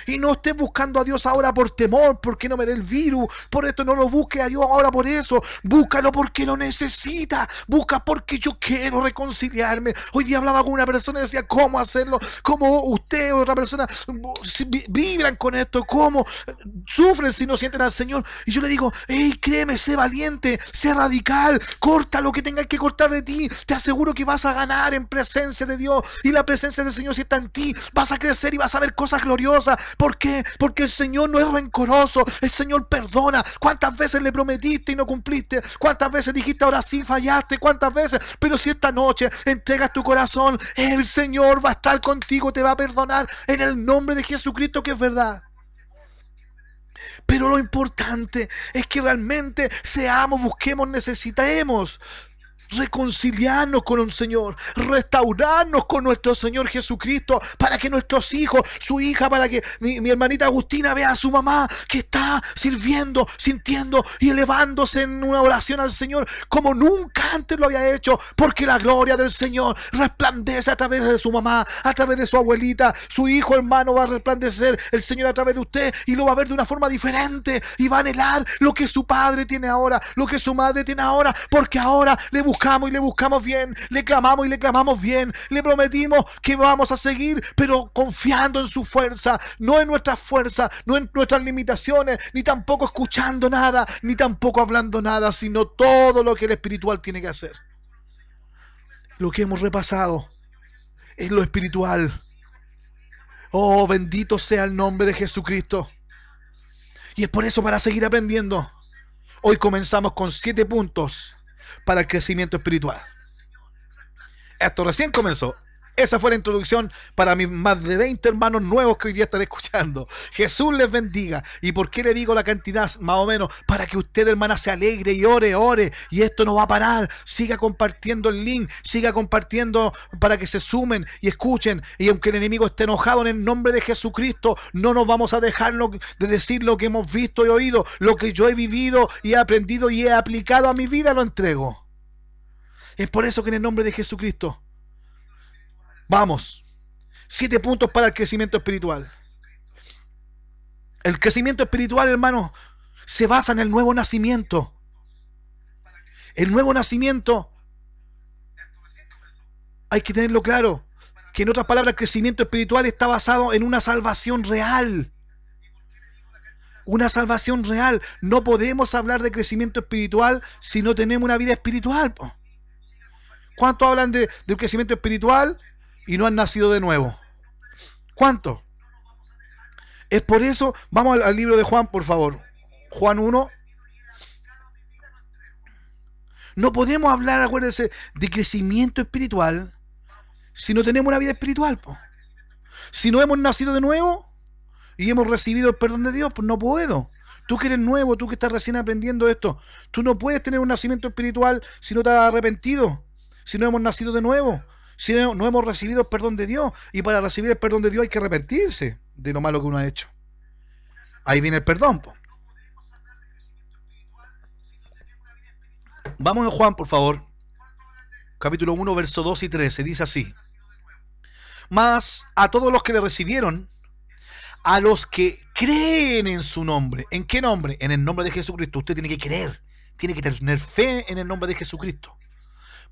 Y no estés buscando a Dios ahora por temor, porque no me dé el virus. Por esto no lo busques a Dios ahora por eso. Búscalo porque lo necesita. Busca porque yo quiero reconciliarme. Hoy día hablaba con una persona y decía, ¿cómo hacerlo? ¿Cómo usted o otra persona vibran con esto? ¿Cómo sufren si no sienten al Señor? Y yo le digo, hey, créeme, sé valiente, sé radical. Corta lo que tengas que cortar de ti. Te aseguro que vas a ganar en presencia de Dios. Y la presencia del Señor, si está en ti, vas a crecer y vas a ver cosas gloriosas. ¿Por qué? Porque el Señor no es rencoroso, el Señor perdona. ¿Cuántas veces le prometiste y no cumpliste? ¿Cuántas veces dijiste ahora sí fallaste? ¿Cuántas veces? Pero si esta noche entregas tu corazón, el Señor va a estar contigo, te va a perdonar en el nombre de Jesucristo, que es verdad. Pero lo importante es que realmente seamos, busquemos, necesitemos reconciliarnos con el Señor, restaurarnos con nuestro Señor Jesucristo, para que nuestros hijos, su hija, para que mi hermanita Agustina vea a su mamá que está sirviendo, sintiendo y elevándose en una oración al Señor como nunca antes lo había hecho, porque la gloria del Señor resplandece a través de su mamá, a través de su abuelita. Su hijo, hermano, va a resplandecer el Señor a través de usted, y lo va a ver de una forma diferente, y va a anhelar lo que su padre tiene ahora, lo que su madre tiene ahora, porque ahora le buscamos y le buscamos bien, le clamamos y le clamamos bien, le prometimos que vamos a seguir, pero confiando en su fuerza, no en nuestras fuerzas, no en nuestras limitaciones, ni tampoco escuchando nada, ni tampoco hablando nada, sino todo lo que el espiritual tiene que hacer. Lo que hemos repasado es lo espiritual. Oh, bendito sea el nombre de Jesucristo. Y es por eso, para seguir aprendiendo, hoy comenzamos con 7 puntos para el crecimiento espiritual. Esto recién comenzó. Esa fue la introducción para mis más de 20 hermanos nuevos que hoy día están escuchando. Jesús les bendiga. ¿Y por qué le digo la cantidad más o menos? Para que usted, hermana, se alegre y ore. Y esto no va a parar. Siga compartiendo el link, siga compartiendo para que se sumen y escuchen. Y aunque el enemigo esté enojado, en el nombre de Jesucristo, no nos vamos a dejar de decir lo que hemos visto y oído. Lo que yo he vivido y he aprendido y he aplicado a mi vida lo entrego. Es por eso que en el nombre de Jesucristo, vamos, 7 puntos para el crecimiento espiritual. El crecimiento espiritual, hermano, se basa en el nuevo nacimiento. El nuevo nacimiento, hay que tenerlo claro, que en otras palabras, el crecimiento espiritual está basado en una salvación real. Una salvación real. No podemos hablar de crecimiento espiritual si no tenemos una vida espiritual. ¿Cuántos hablan de un crecimiento espiritual y no han nacido de nuevo? ¿Cuántos? Es por eso, vamos al libro de Juan, por favor. Juan 1. No podemos hablar, acuérdense, de crecimiento espiritual si no tenemos una vida espiritual. Si no hemos nacido de nuevo y hemos recibido el perdón de Dios, pues no puedo. Tú que eres nuevo, tú que estás recién aprendiendo esto, tú no puedes tener un nacimiento espiritual si no te has arrepentido, si no hemos nacido de nuevo, si no hemos recibido el perdón de Dios. Y para recibir el perdón de Dios hay que arrepentirse de lo malo que uno ha hecho. Ahí viene el perdón. Vamos a Juan, por favor. Capítulo 1, verso 2 y 13. Dice así: mas a todos los que le recibieron, a los que creen en su nombre. ¿En qué nombre? En el nombre de Jesucristo. Usted tiene que creer, tiene que tener fe en el nombre de Jesucristo,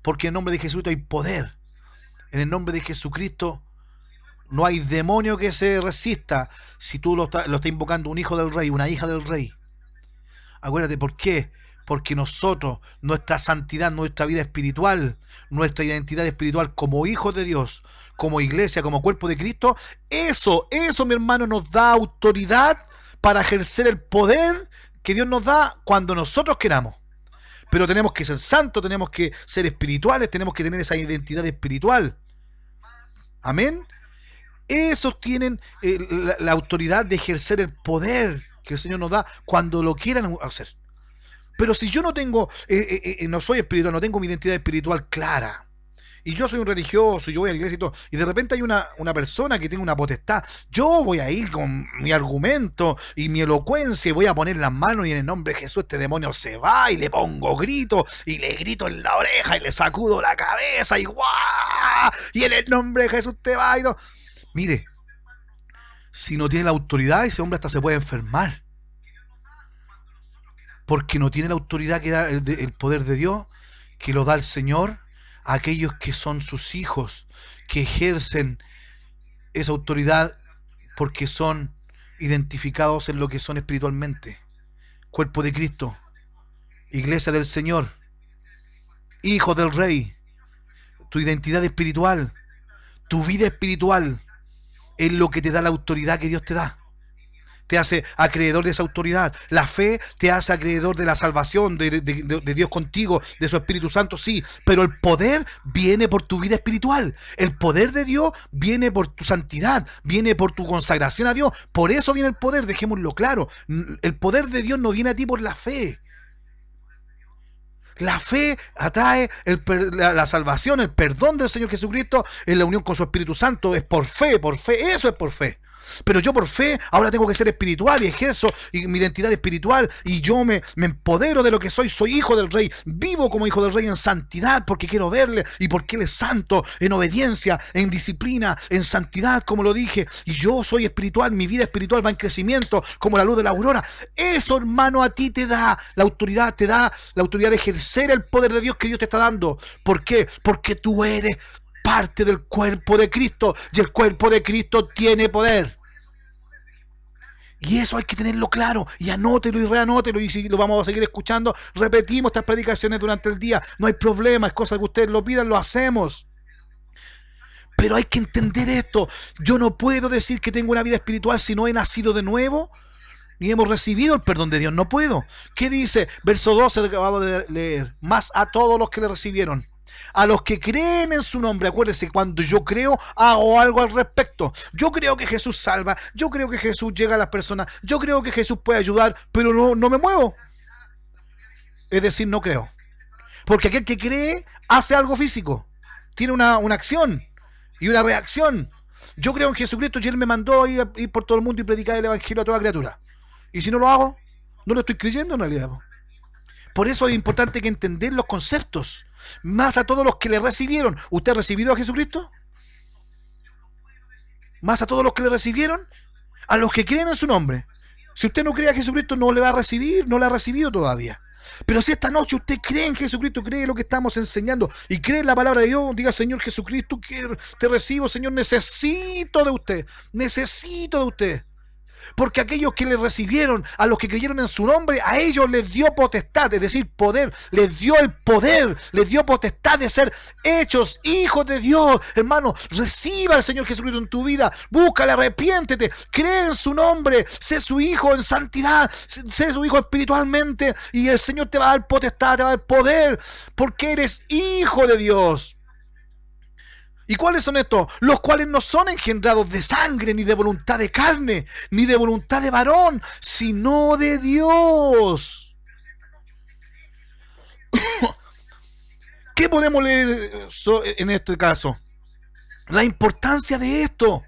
porque en el nombre de Jesucristo hay poder. En el nombre de Jesucristo no hay demonio que se resista si tú lo estás invocando un hijo del rey, una hija del rey. Acuérdate, ¿por qué? Porque nosotros, nuestra santidad, nuestra vida espiritual, nuestra identidad espiritual como hijos de Dios, como iglesia, como cuerpo de Cristo, eso, mi hermano, nos da autoridad para ejercer el poder que Dios nos da cuando nosotros queramos. Pero tenemos que ser santos, tenemos que ser espirituales, tenemos que tener esa identidad espiritual. Amén. Esos tienen la autoridad de ejercer el poder que el Señor nos da cuando lo quieran hacer. Pero si yo no tengo, no soy espiritual, no tengo mi identidad espiritual clara, y yo soy un religioso, y yo voy a la iglesia y todo, y de repente hay una persona que tiene una potestad, yo voy a ir con mi argumento y mi elocuencia y voy a poner las manos y en el nombre de Jesús este demonio se va, y le pongo grito y le grito en la oreja y le sacudo la cabeza y ¡guau! Y en el nombre de Jesús te va y todo. Mire, si no tiene la autoridad, ese hombre hasta se puede enfermar, porque no tiene la autoridad que da el poder de Dios, que lo da el Señor a aquellos que son sus hijos, que ejercen esa autoridad porque son identificados en lo que son espiritualmente. Cuerpo de Cristo, iglesia del Señor, hijos del Rey. Tu identidad espiritual, tu vida espiritual es lo que te da la autoridad que Dios te da. Te hace acreedor de esa autoridad. La fe te hace acreedor de la salvación de Dios contigo, de su Espíritu Santo, sí. Pero el poder viene por tu vida espiritual. El poder de Dios viene por tu santidad, viene por tu consagración a Dios. Por eso viene el poder, dejémoslo claro. El poder de Dios no viene a ti por la fe. La fe atrae la salvación, el perdón del Señor Jesucristo en la unión con su Espíritu Santo. Es por fe, eso es por fe. Pero yo por fe ahora tengo que ser espiritual y ejerzo mi identidad espiritual y yo me empodero de lo que soy hijo del Rey, vivo como hijo del Rey en santidad porque quiero verle y porque Él es santo, en obediencia, en disciplina, en santidad, como lo dije, y yo soy espiritual, mi vida espiritual va en crecimiento como la luz de la aurora. Eso, hermano, a ti te da la autoridad, de ejercer el poder de Dios que Dios te está dando. ¿Por qué? Porque tú eres parte del cuerpo de Cristo y el cuerpo de Cristo tiene poder. Y eso hay que tenerlo claro, y anótelo y reanótelo, y si lo vamos a seguir escuchando, repetimos estas predicaciones durante el día, no hay problema, es cosa que ustedes lo pidan, lo hacemos. Pero hay que entender esto, yo no puedo decir que tengo una vida espiritual si no he nacido de nuevo, ni hemos recibido el perdón de Dios, no puedo. ¿Qué dice? Verso 12, acabamos de leer, más a todos los que le recibieron. A los que creen en su nombre, acuérdense, cuando yo creo, hago algo al respecto. Yo creo que Jesús salva, yo creo que Jesús llega a las personas, yo creo que Jesús puede ayudar, pero no me muevo. Es decir, no creo. Porque aquel que cree hace algo físico, tiene una acción y una reacción. Yo creo en Jesucristo y Él me mandó a ir por todo el mundo y predicar el Evangelio a toda criatura. Y si no lo hago, no lo estoy creyendo en realidad. Por eso es importante que entender los conceptos, más a todos los que le recibieron. ¿Usted ha recibido a Jesucristo? Más a todos los que le recibieron, a los que creen en su nombre. Si usted no cree a Jesucristo, no le va a recibir, no le ha recibido todavía. Pero si esta noche usted cree en Jesucristo, cree en lo que estamos enseñando y cree en la palabra de Dios, diga: Señor Jesucristo, que te recibo, Señor, necesito de usted, necesito de usted. Porque aquellos que le recibieron, a los que creyeron en su nombre, a ellos les dio potestad, es decir, poder, les dio el poder, les dio potestad de ser hechos hijos de Dios. Hermano, reciba al Señor Jesucristo en tu vida, búscale, arrepiéntete, cree en su nombre, sé su hijo en santidad, sé su hijo espiritualmente, y el Señor te va a dar potestad, te va a dar poder, porque eres hijo de Dios. ¿Y cuáles son estos? Los cuales no son engendrados de sangre, ni de voluntad de carne, ni de voluntad de varón, sino de Dios. ¿Qué podemos leer en este caso? La importancia de esto.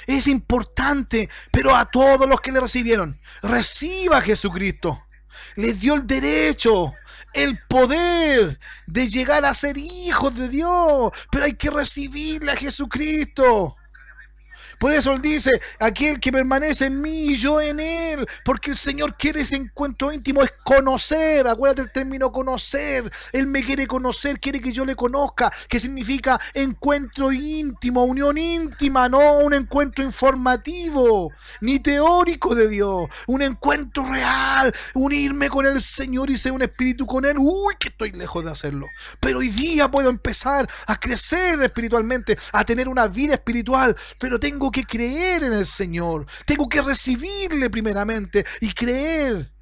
Es importante, pero a todos los que le recibieron, reciba a Jesucristo. Les dio el derecho, el poder de llegar a ser hijos de Dios, pero hay que recibirle a Jesucristo. Por eso Él dice: aquel que permanece en mí y yo en Él, porque el Señor quiere ese encuentro íntimo, es conocer. Acuérdate el término conocer. Él me quiere conocer, quiere que yo le conozca, que significa encuentro íntimo, unión íntima, no un encuentro informativo ni teórico de Dios, un encuentro real, unirme con el Señor y ser un espíritu con Él. Uy, que estoy lejos de hacerlo, pero hoy día puedo empezar a crecer espiritualmente, a tener una vida espiritual, pero tengo que creer en el Señor, tengo que recibirle primeramente y creer.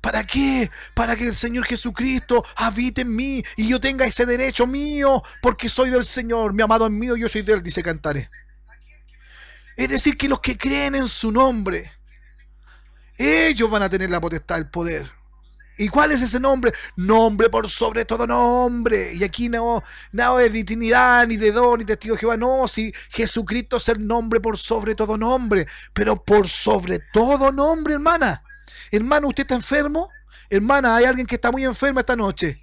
¿Para qué? Para que el Señor Jesucristo habite en mí y yo tenga ese derecho mío, porque soy del Señor, mi amado es mío, yo soy de Él, dice Cantares. Es decir, que los que creen en su nombre, ellos van a tener la potestad, el poder. ¿Y cuál es ese nombre? Nombre por sobre todo nombre. Y aquí no es de Trinidad, ni de don, ni testigo de Jehová. No, si Jesucristo es el nombre por sobre todo nombre. Pero por sobre todo nombre, hermana. Hermano, ¿usted está enfermo? Hermana, hay alguien que está muy enferma esta noche.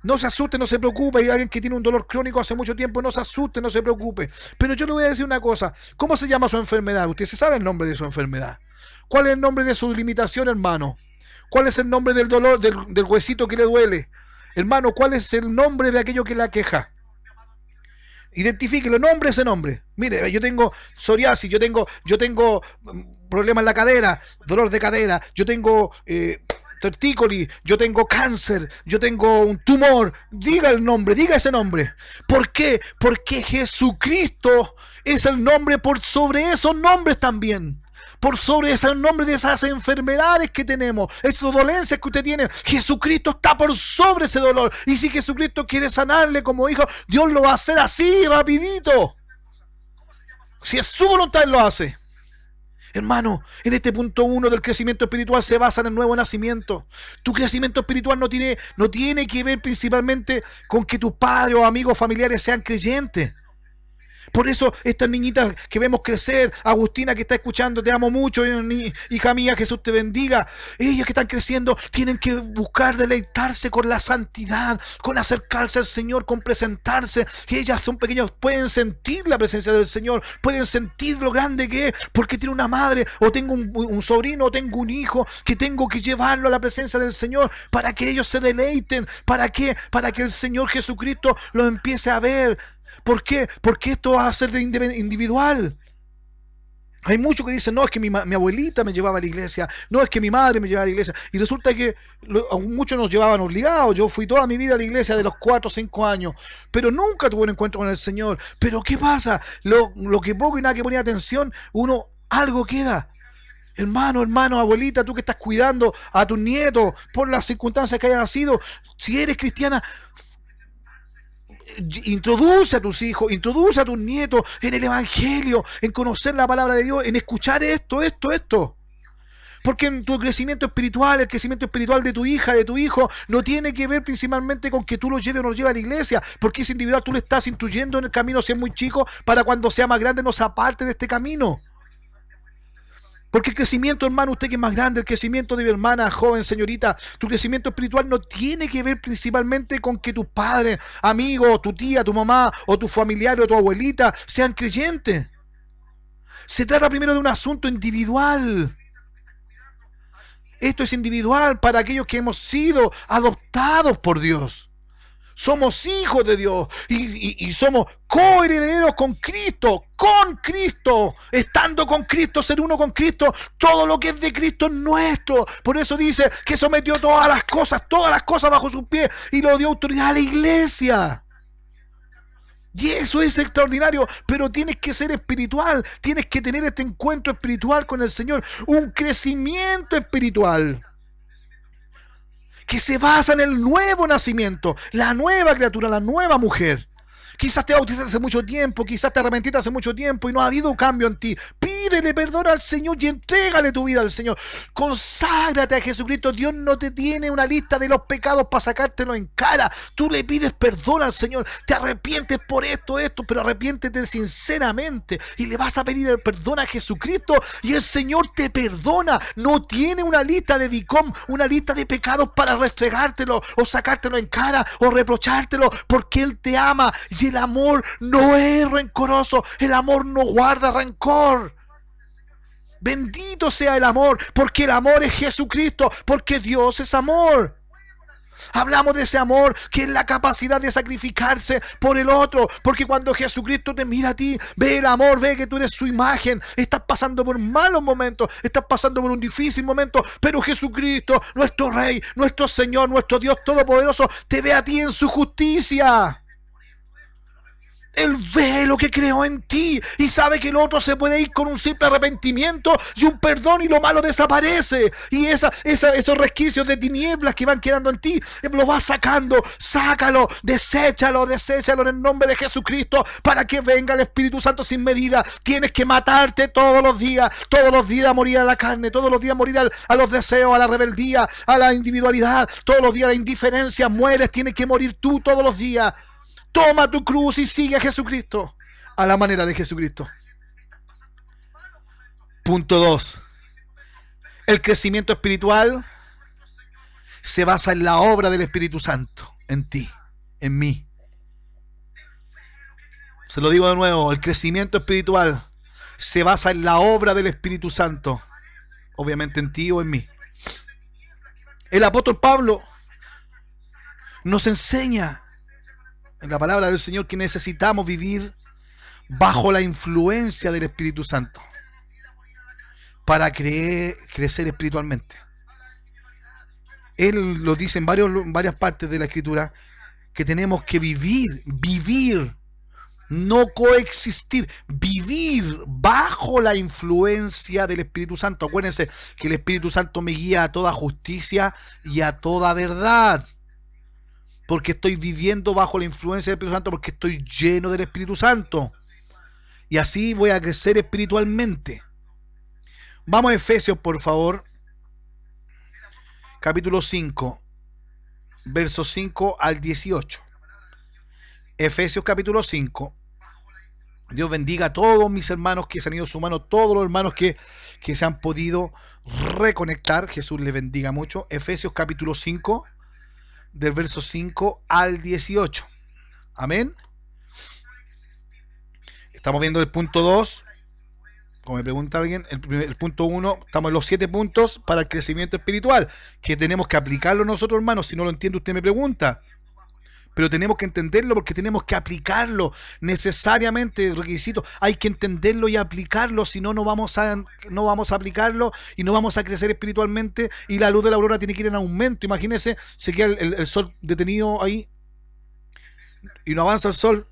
No se asuste, no se preocupe. Hay alguien que tiene un dolor crónico hace mucho tiempo. No se asuste, no se preocupe. Pero yo le voy a decir una cosa. ¿Cómo se llama su enfermedad? Usted se sabe el nombre de su enfermedad. ¿Cuál es el nombre de su limitación, hermano? ¿Cuál es el nombre del dolor, del huesito que le duele? Hermano, ¿cuál es el nombre de aquello que la queja? Identifíquelo, nombre ese nombre. Mire, yo tengo psoriasis, yo tengo problemas en la cadera, dolor de cadera, yo tengo tortícolis, yo tengo cáncer, yo tengo un tumor. Diga el nombre, diga ese nombre. ¿Por qué? Porque Jesucristo es el nombre por sobre esos nombres también. Por sobre ese nombre de esas enfermedades que tenemos, esas dolencias que usted tiene, Jesucristo está por sobre ese dolor. Y si Jesucristo quiere sanarle como hijo, Dios lo va a hacer así, rapidito. Si es su voluntad, Él lo hace. Hermano, en este punto 1 del crecimiento espiritual se basa en el nuevo nacimiento. Tu crecimiento espiritual no tiene que ver principalmente con que tus padres o amigos familiares sean creyentes. Por eso estas niñitas que vemos crecer, Agustina que está escuchando, te amo mucho, hija mía, Jesús te bendiga. Ellas que están creciendo tienen que buscar deleitarse con la santidad, con acercarse al Señor, con presentarse. Ellas son pequeñas, pueden sentir la presencia del Señor, pueden sentir lo grande que es, porque tiene una madre, o tengo un sobrino, o tengo un hijo, que tengo que llevarlo a la presencia del Señor, para que ellos se deleiten. ¿Para qué? Para que el Señor Jesucristo los empiece a ver. ¿Por qué? Porque esto va a ser de individual. Hay muchos que dicen: no, es que mi abuelita me llevaba a la iglesia, no, es que mi madre me llevaba a la iglesia. Y resulta que muchos nos llevaban obligados. Yo fui toda mi vida a la iglesia de los 4 o 5 años, pero nunca tuve un encuentro con el Señor. Pero ¿qué pasa? Lo que poco y nada que ponía atención, algo queda. Hermano, abuelita, tú que estás cuidando a tus nietos por las circunstancias que hayan sido, si eres cristiana, Introduce a tus hijos, introduce a tus nietos en el Evangelio, en conocer la palabra de Dios, en escuchar esto. Porque en tu crecimiento espiritual, el crecimiento espiritual de tu hija, de tu hijo, no tiene que ver principalmente con que tú lo lleves o no lo lleves a la iglesia, porque es individual, tú le estás instruyendo en el camino si es muy chico, para cuando sea más grande no se aparte de este camino. Porque el crecimiento, hermano, usted que es más grande, el crecimiento de mi hermana, joven, señorita, tu crecimiento espiritual no tiene que ver principalmente con que tus padres, amigos, tu tía, tu mamá, o tu familiar, o tu abuelita sean creyentes. Se trata primero de un asunto individual. Esto es individual para aquellos que hemos sido adoptados por Dios. Somos hijos de Dios y somos coherederos con Cristo, estando con Cristo, ser uno con Cristo. Todo lo que es de Cristo es nuestro. Por eso dice que sometió todas las cosas bajo sus pies y lo dio autoridad a la iglesia. Y eso es extraordinario, pero tienes que ser espiritual, tienes que tener este encuentro espiritual con el Señor, un crecimiento espiritual que se basa en el nuevo nacimiento, la nueva criatura, la nueva mujer. Quizás te bautizaste hace mucho tiempo, quizás te arrepentiste hace mucho tiempo y no ha habido cambio en ti. Pídele perdón al Señor y entrégale tu vida al Señor. Conságrate a Jesucristo. Dios no te tiene una lista de los pecados para sacártelo en cara. Tú le pides perdón al Señor. Te arrepientes por esto, pero arrepiéntete sinceramente y le vas a pedir el perdón a Jesucristo y el Señor te perdona. No tiene una lista de DICOM, una lista de pecados para restregártelo o sacártelo en cara o reprochártelo, porque Él te ama. Y el amor no es rencoroso, el amor no guarda rencor. Bendito sea el amor, porque el amor es Jesucristo, porque Dios es amor. Hablamos de ese amor que es la capacidad de sacrificarse por el otro, porque cuando Jesucristo te mira a ti, ve el amor, ve que tú eres su imagen. Estás pasando por malos momentos, estás pasando por un difícil momento, pero Jesucristo, nuestro Rey, nuestro Señor, nuestro Dios Todopoderoso, te ve a ti en su justicia. Él ve lo que creó en ti y sabe que el otro se puede ir con un simple arrepentimiento y un perdón y lo malo desaparece. Y esos resquicios de tinieblas que van quedando en ti, lo vas sacando. Sácalo, deséchalo en el nombre de Jesucristo para que venga el Espíritu Santo sin medida. Tienes que matarte todos los días morir a la carne, todos los días morir a los deseos, a la rebeldía, a la individualidad, todos los días a la indiferencia. Mueres, tienes que morir tú todos los días. Toma tu cruz y sigue a Jesucristo a la manera de Jesucristo. Punto 2. El crecimiento espiritual se basa en la obra del Espíritu Santo, en ti, en mí. Se lo digo de nuevo, el crecimiento espiritual se basa en la obra del Espíritu Santo, obviamente en ti o en mí. El apóstol Pablo nos enseña en la palabra del Señor que necesitamos vivir bajo la influencia del Espíritu Santo para crecer espiritualmente. Él lo dice en varias partes de la Escritura, que tenemos que vivir, no coexistir, vivir bajo la influencia del Espíritu Santo. Acuérdense que el Espíritu Santo me guía a toda justicia y a toda verdad. Porque estoy viviendo bajo la influencia del Espíritu Santo, porque estoy lleno del Espíritu Santo. Y así voy a crecer espiritualmente. Vamos a Efesios, por favor. Capítulo 5, versos 5 al 18. Efesios capítulo 5. Dios bendiga a todos mis hermanos que se han ido sumando, todos los hermanos que se han podido reconectar. Jesús les bendiga mucho. Efesios capítulo 5. Del verso 5 al 18. Amén. Estamos viendo el punto 2. Como me pregunta alguien, el punto 1, estamos en los 7 puntos para el crecimiento espiritual, que tenemos que aplicarlo nosotros, hermanos. Si no lo entiende, usted me pregunta. Pero tenemos que entenderlo porque tenemos que aplicarlo necesariamente, requisito. Hay que entenderlo y aplicarlo, si no, no vamos a aplicarlo y no vamos a crecer espiritualmente. Y la luz de la aurora tiene que ir en aumento. Imagínense, se queda el sol detenido ahí y no avanza el sol.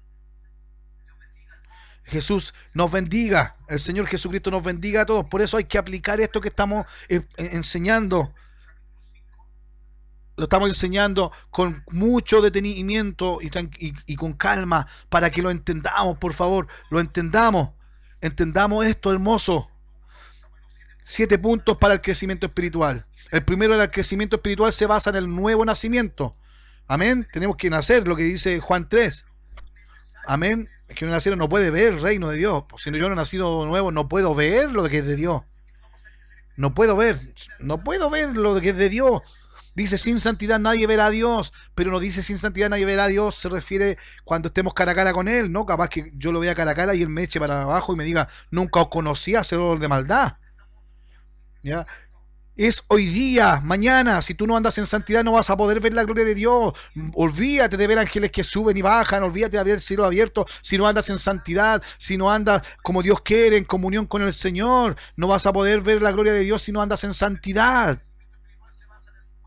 Jesús nos bendiga, el Señor Jesucristo nos bendiga a todos. Por eso hay que aplicar esto que estamos enseñando. lo estamos enseñando con mucho detenimiento y con calma para que lo entendamos, por favor, lo entendamos. Entendamos esto, hermoso. 7 puntos para el crecimiento espiritual. El primero, el crecimiento espiritual se basa en el nuevo nacimiento. Amén. Tenemos que nacer, lo que dice Juan 3. Amén. Es que un nacido no puede ver el reino de Dios. Si yo no he nacido nuevo, no puedo ver lo que es de Dios. No puedo ver lo que es de Dios. Dice, sin santidad nadie verá a Dios, pero no dice sin santidad nadie verá a Dios, se refiere cuando estemos cara a cara con Él, ¿no? Capaz que yo lo vea cara a cara y Él me eche para abajo y me diga, nunca os conocí, hacedor de maldad. ¿Ya? Es hoy día, mañana. Si tú no andas en santidad no vas a poder ver la gloria de Dios. Olvídate de ver ángeles que suben y bajan, olvídate de ver el cielo abierto. Si no andas en santidad, si no andas como Dios quiere, en comunión con el Señor, no vas a poder ver la gloria de Dios si no andas en santidad.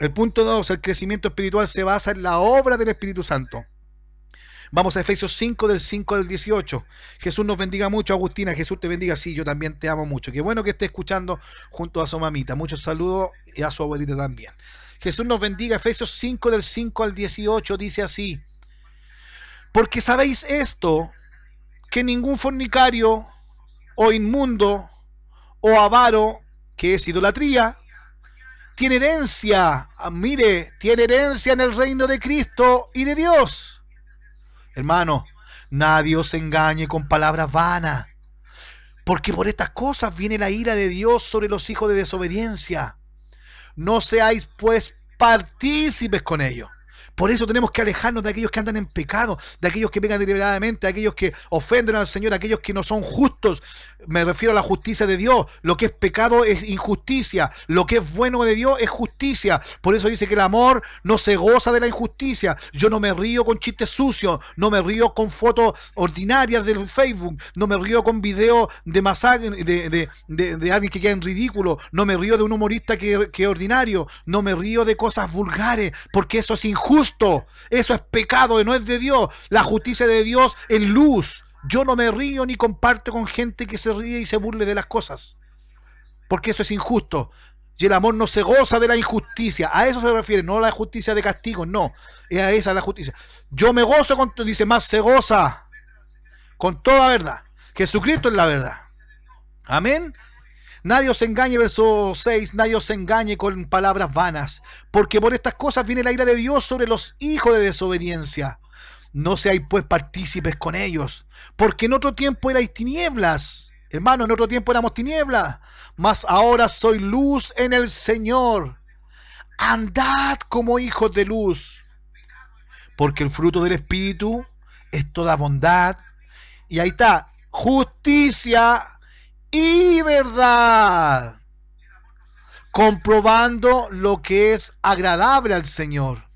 El punto 2, el crecimiento espiritual se basa en la obra del Espíritu Santo. Vamos a Efesios 5, del 5 al 18. Jesús nos bendiga mucho, Agustina. Jesús te bendiga. Sí, yo también te amo mucho. Qué bueno que esté escuchando junto a su mamita. Muchos saludos y a su abuelita también. Jesús nos bendiga. Efesios 5, del 5 al 18 dice así. Porque sabéis esto, que ningún fornicario o inmundo o avaro, que es idolatría, tiene herencia, tiene herencia en el reino de Cristo y de Dios. Hermano, nadie os engañe con palabras vanas, porque por estas cosas viene la ira de Dios sobre los hijos de desobediencia. No seáis pues partícipes con ellos. Por eso tenemos que alejarnos de aquellos que andan en pecado, de aquellos que pecan deliberadamente, de aquellos que ofenden al Señor, aquellos que no son justos. Me refiero a la justicia de Dios. Lo que es pecado es injusticia. Lo que es bueno de Dios es justicia. Por eso dice que el amor no se goza de la injusticia. Yo no me río con chistes sucios, no me río con fotos ordinarias del Facebook, no me río con videos de masacre, de alguien que queda en ridículo, no me río de un humorista que es ordinario, no me río de cosas vulgares, porque eso es injusto. Eso es pecado, no es de Dios. La justicia de Dios es luz. Yo no me río ni comparto con gente que se ríe y se burle de las cosas, porque eso es injusto. Y el amor no se goza de la injusticia. A eso se refiere, no a la justicia de castigo, no. Es a esa la justicia. Yo me gozo con, dice, más se goza con toda verdad. Jesucristo es la verdad. Amén. Nadie os engañe, verso 6, nadie os engañe con palabras vanas, porque por estas cosas viene la ira de Dios sobre los hijos de desobediencia. No seáis pues partícipes con ellos, porque en otro tiempo erais tinieblas. Hermano, en otro tiempo éramos tinieblas, mas ahora soy luz en el Señor. Andad como hijos de luz, porque el fruto del Espíritu es toda bondad, y ahí está, justicia y verdad, comprobando lo que es agradable al Señor.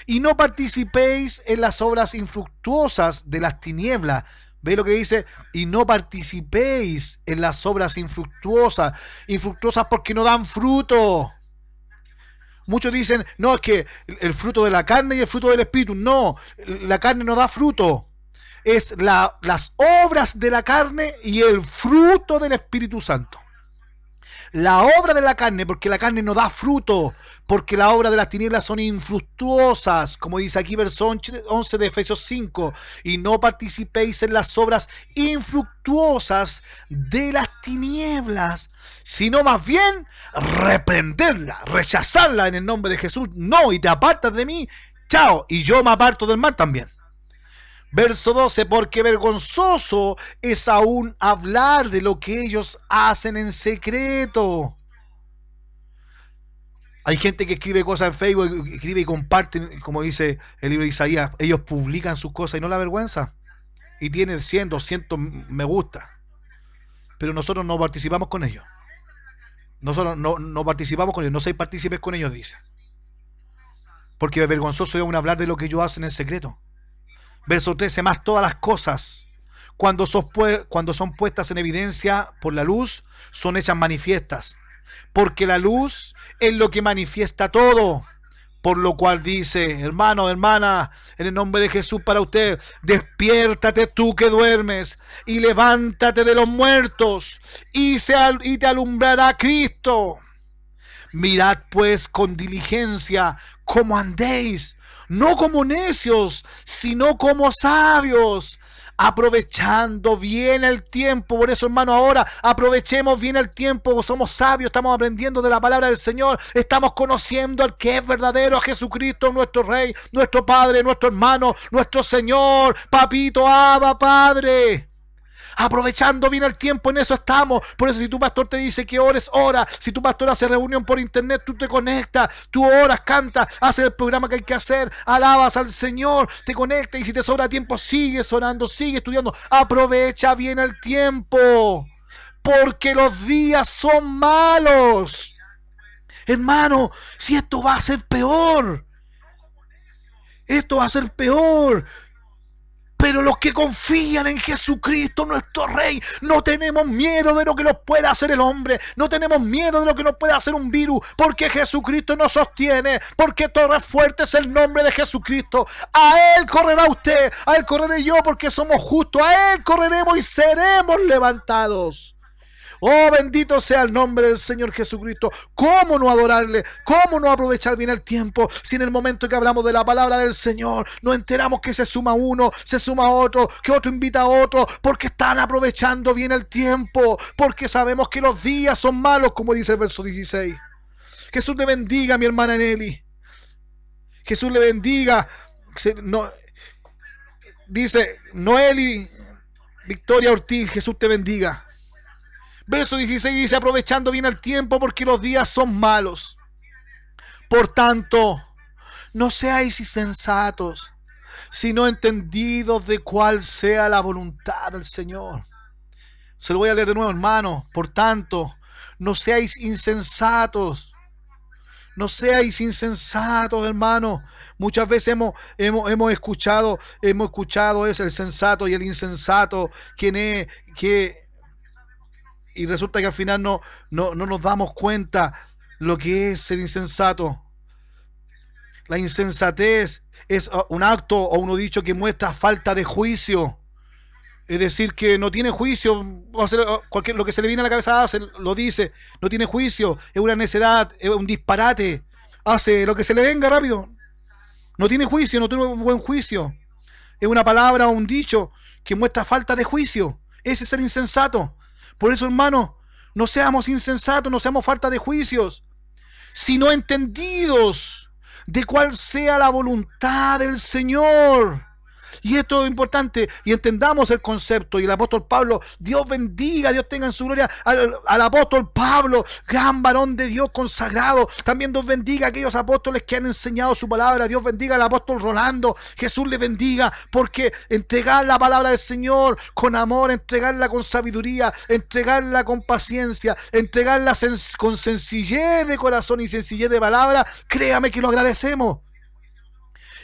Y no participéis en las obras infructuosas de las tinieblas. ¿Veis lo que dice? Y no participéis en las obras infructuosas. Infructuosas porque no dan fruto. Muchos dicen, no, es que el fruto de la carne y el fruto del Espíritu. No, la carne no da fruto. Es las obras de la carne y el fruto del Espíritu Santo. La obra de la carne, porque la carne no da fruto, porque la obra de las tinieblas son infructuosas, como dice aquí verso 11 de Efesios 5, y no participéis en las obras infructuosas de las tinieblas, sino más bien reprenderla, rechazarla en el nombre de Jesús. No, y te apartas de mí, chao, y yo me aparto del mal también. Verso 12, porque vergonzoso es aún hablar de lo que ellos hacen en secreto. Hay gente que escribe cosas en Facebook, escribe y comparte, como dice el libro de Isaías, ellos publican sus cosas y no la vergüenza. Y tienen 100, 200 me gusta. Pero nosotros no participamos con ellos. Nosotros no participamos con ellos, no sois partícipes con ellos, dice. Porque vergonzoso es aún hablar de lo que ellos hacen en secreto. Verso 13, más todas las cosas, cuando son puestas en evidencia por la luz, son hechas manifiestas. Porque la luz es lo que manifiesta todo. Por lo cual dice, hermano, hermana, en el nombre de Jesús para usted, despiértate tú que duermes y levántate de los muertos y te alumbrará Cristo. Mirad pues con diligencia como andéis, no como necios, sino como sabios, aprovechando bien el tiempo. Por eso, hermano, ahora aprovechemos bien el tiempo. Somos sabios, estamos aprendiendo de la palabra del Señor, estamos conociendo al que es verdadero, a Jesucristo, nuestro Rey, nuestro Padre, nuestro hermano, nuestro Señor, Papito, Abba, Padre. Aprovechando bien el tiempo, en eso estamos. Por eso, si tu pastor te dice que ores, ora. Si tu pastor hace reunión por internet, tú te conectas, tú oras, cantas, haces el programa que hay que hacer, alabas al Señor, te conectas, y si te sobra tiempo, sigues orando, sigues estudiando. Aprovecha bien el tiempo, porque los días son malos. Hermano, si esto va a ser peor, esto va a ser peor. Pero los que confían en Jesucristo, nuestro Rey, no tenemos miedo de lo que nos pueda hacer el hombre. No tenemos miedo de lo que nos puede hacer un virus. Porque Jesucristo nos sostiene. Porque torre fuerte es el nombre de Jesucristo. A Él correrá usted. A Él correré yo, porque somos justos. A Él correremos y seremos levantados. Oh, bendito sea el nombre del Señor Jesucristo. ¿Cómo no adorarle? ¿Cómo no aprovechar bien el tiempo? Si en el momento que hablamos de la palabra del Señor nos enteramos que se suma uno, se suma otro, que otro invita a otro, porque están aprovechando bien el tiempo, porque sabemos que los días son malos, como dice el verso 16. Jesús le bendiga, mi hermana Nelly. Jesús le bendiga. Dice Noeli Victoria Ortiz, Jesús te bendiga. Verso 16 dice, aprovechando bien el tiempo, porque los días son malos. Por tanto, no seáis insensatos, sino entendidos de cuál sea la voluntad del Señor. Se lo voy a leer de nuevo, hermano. Por tanto, no seáis insensatos. No seáis insensatos, hermano. Muchas veces hemos escuchado es el sensato y el insensato. ¿Quién es? Y resulta que al final no nos damos cuenta lo que es ser insensato. La insensatez es un acto o un dicho que muestra falta de juicio. Es decir, que no tiene juicio. Lo que se le viene a la cabeza hace, lo dice. No tiene juicio. Es una necedad, es un disparate. Hace lo que se le venga rápido. No tiene juicio, no tiene buen juicio. Es una palabra o un dicho que muestra falta de juicio. Ese es el insensato. Por eso, hermano, no seamos insensatos, no seamos falta de juicios, sino entendidos de cuál sea la voluntad del Señor. Y esto es importante, y entendamos el concepto. Y el apóstol Pablo, Dios bendiga, Dios tenga en su gloria al apóstol Pablo, gran varón de Dios consagrado. También Dios bendiga a aquellos apóstoles que han enseñado su palabra. Dios bendiga al apóstol Rolando, Jesús le bendiga, porque entregar la palabra del Señor con amor, entregarla con sabiduría, entregarla con paciencia, entregarla con sencillez de corazón y sencillez de palabra, créame que lo agradecemos.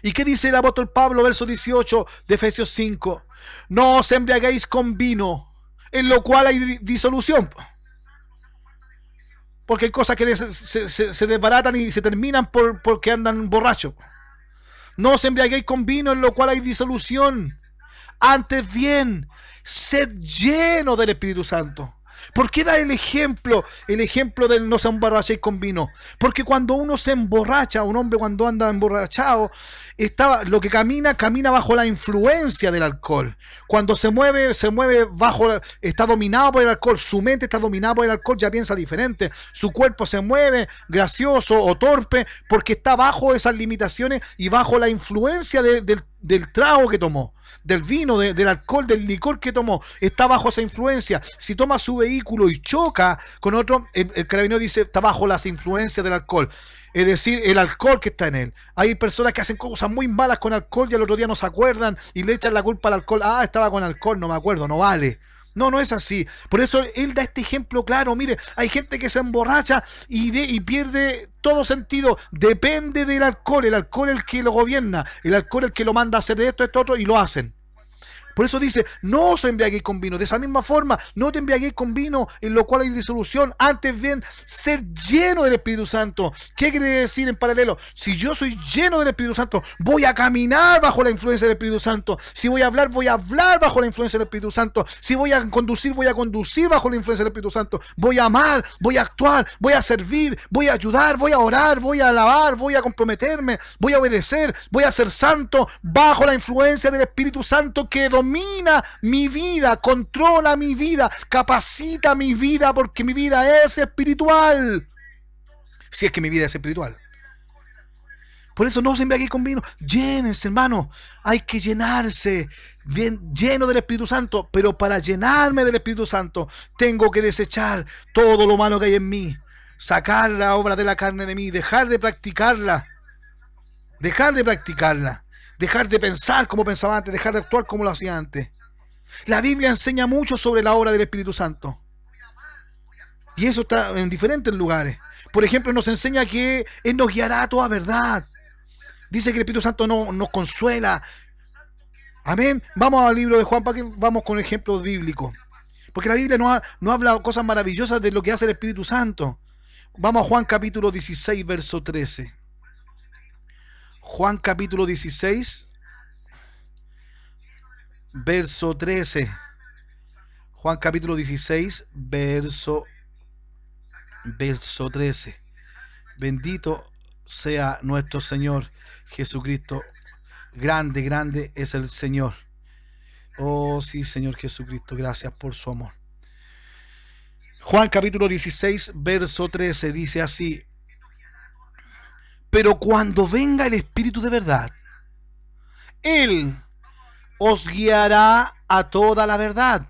¿Y qué dice el apóstol Pablo, verso 18 de Efesios 5? No os embriaguéis con vino, en lo cual hay disolución. Porque hay cosas que se desbaratan y se terminan porque andan borrachos. No os embriaguéis con vino, en lo cual hay disolución. Antes bien, sed lleno del Espíritu Santo. ¿Por qué da el ejemplo del no se emborrachéis con vino? Porque cuando uno se emborracha, un hombre cuando anda emborrachado, lo que camina bajo la influencia del alcohol. Cuando se mueve está dominado por el alcohol, su mente está dominada por el alcohol, ya piensa diferente, su cuerpo se mueve gracioso o torpe porque está bajo esas limitaciones y bajo la influencia del trago que tomó, del vino, del alcohol, del licor que tomó, está bajo esa influencia. Si toma su vehículo y choca con otro, el carabinero dice está bajo las influencias del alcohol, es decir, el alcohol que está en él. Hay personas que hacen cosas muy malas con alcohol y al otro día no se acuerdan y le echan la culpa al alcohol. Estaba con alcohol, no me acuerdo, no vale. No es así. Por eso él da este ejemplo claro. Mire, hay gente que se emborracha y pierde todo sentido. Depende del alcohol. El alcohol es el que lo gobierna. El alcohol es el que lo manda a hacer esto, otro, y lo hacen. Por eso dice, no os embriaguéis con vino. De esa misma forma, no te embriaguéis con vino, en lo cual hay disolución. Antes bien, ser lleno del Espíritu Santo. ¿Qué quiere decir en paralelo? Si yo soy lleno del Espíritu Santo, voy a caminar bajo la influencia del Espíritu Santo. Si voy a hablar bajo la influencia del Espíritu Santo. Si voy a conducir bajo la influencia del Espíritu Santo. Voy a amar, voy a actuar, voy a servir, voy a ayudar, voy a orar, voy a alabar, voy a comprometerme, voy a obedecer, voy a ser santo bajo la influencia del Espíritu Santo que domina mi vida, controla mi vida, capacita mi vida, porque mi vida es espiritual. Si es que mi vida es espiritual. Por eso no se embriaguéis con vino. Llénense, hermano. Hay que llenarse. Bien, lleno del Espíritu Santo. Pero para llenarme del Espíritu Santo, tengo que desechar todo lo malo que hay en mí. Sacar la obra de la carne de mí. Dejar de practicarla. Dejar de practicarla. Dejar de pensar como pensaba antes. Dejar de actuar como lo hacía antes. La Biblia enseña mucho sobre la obra del Espíritu Santo. Y eso está en diferentes lugares. Por ejemplo, nos enseña que Él nos guiará a toda verdad. Dice que el Espíritu Santo nos consuela. Amén. Vamos al libro de Juan, para que vamos con ejemplos bíblicos. Porque la Biblia no habla cosas maravillosas de lo que hace el Espíritu Santo. Vamos a Juan capítulo 16, verso 13. Juan capítulo 16, verso 13. Juan capítulo 16, verso 13. Bendito sea nuestro Señor Jesucristo. Grande, grande es el Señor. Oh sí, Señor Jesucristo, gracias por su amor. Juan capítulo 16, verso 13 dice así: pero cuando venga el Espíritu de verdad, Él os guiará a toda la verdad,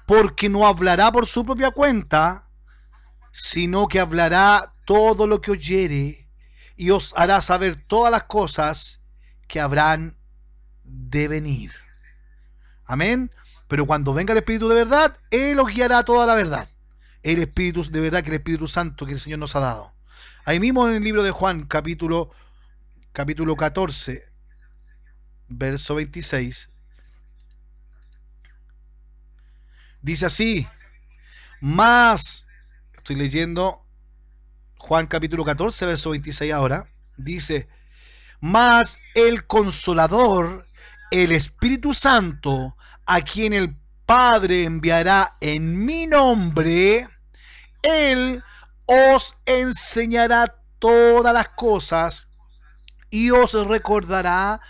porque no hablará por su propia cuenta, sino que hablará todo lo que oyere y os hará saber todas las cosas que habrán de venir. Amén. Pero cuando venga el Espíritu de verdad, Él os guiará a toda la verdad. El Espíritu de verdad, que el Espíritu Santo que el Señor nos ha dado. Ahí mismo en el libro de Juan, capítulo 14, verso 26, dice así: más, estoy leyendo Juan capítulo 14, verso 26 ahora, dice: mas el Consolador, el Espíritu Santo, a quien el Padre enviará en mi nombre, Él os enseñará todas las cosas y os recordará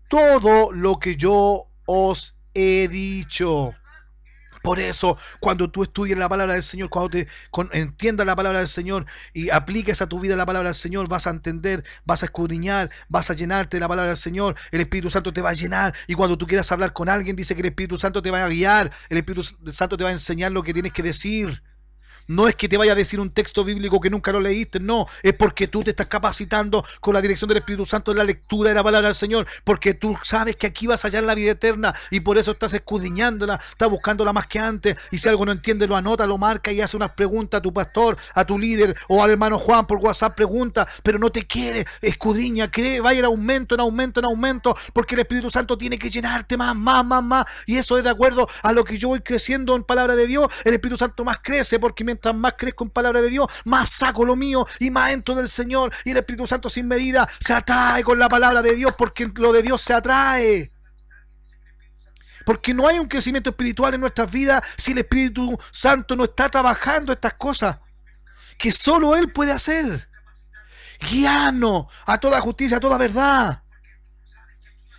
todo lo que yo os he dicho. Por eso, cuando tú estudies la palabra del Señor, cuando entiendas la palabra del Señor y apliques a tu vida la palabra del Señor, vas a entender, vas a escudriñar, vas a llenarte de la palabra del Señor. El Espíritu Santo te va a llenar, y cuando tú quieras hablar con alguien, dice que el Espíritu Santo te va a guiar, el Espíritu Santo te va a enseñar lo que tienes que decir. No es que te vaya a decir un texto bíblico que nunca lo leíste, no, es porque tú te estás capacitando con la dirección del Espíritu Santo en la lectura de la palabra del Señor, porque tú sabes que aquí vas a hallar la vida eterna, y por eso estás escudriñándola, estás buscándola más que antes, y si algo no entiendes, lo anota, lo marca y hace unas preguntas a tu pastor, a tu líder o al hermano Juan por WhatsApp, pregunta, pero no te quedes, escudriña, cree, vaya en aumento, porque el Espíritu Santo tiene que llenarte más, y eso es de acuerdo a lo que yo voy creciendo en palabra de Dios. El Espíritu Santo más crece, porque mientras más crezco en palabra de Dios, más saco lo mío y más entro del Señor, y el Espíritu Santo sin medida se atrae con la palabra de Dios, porque lo de Dios se atrae. Porque no hay un crecimiento espiritual en nuestras vidas si el Espíritu Santo no está trabajando estas cosas que solo Él puede hacer. Guiarnos a toda justicia, a toda verdad.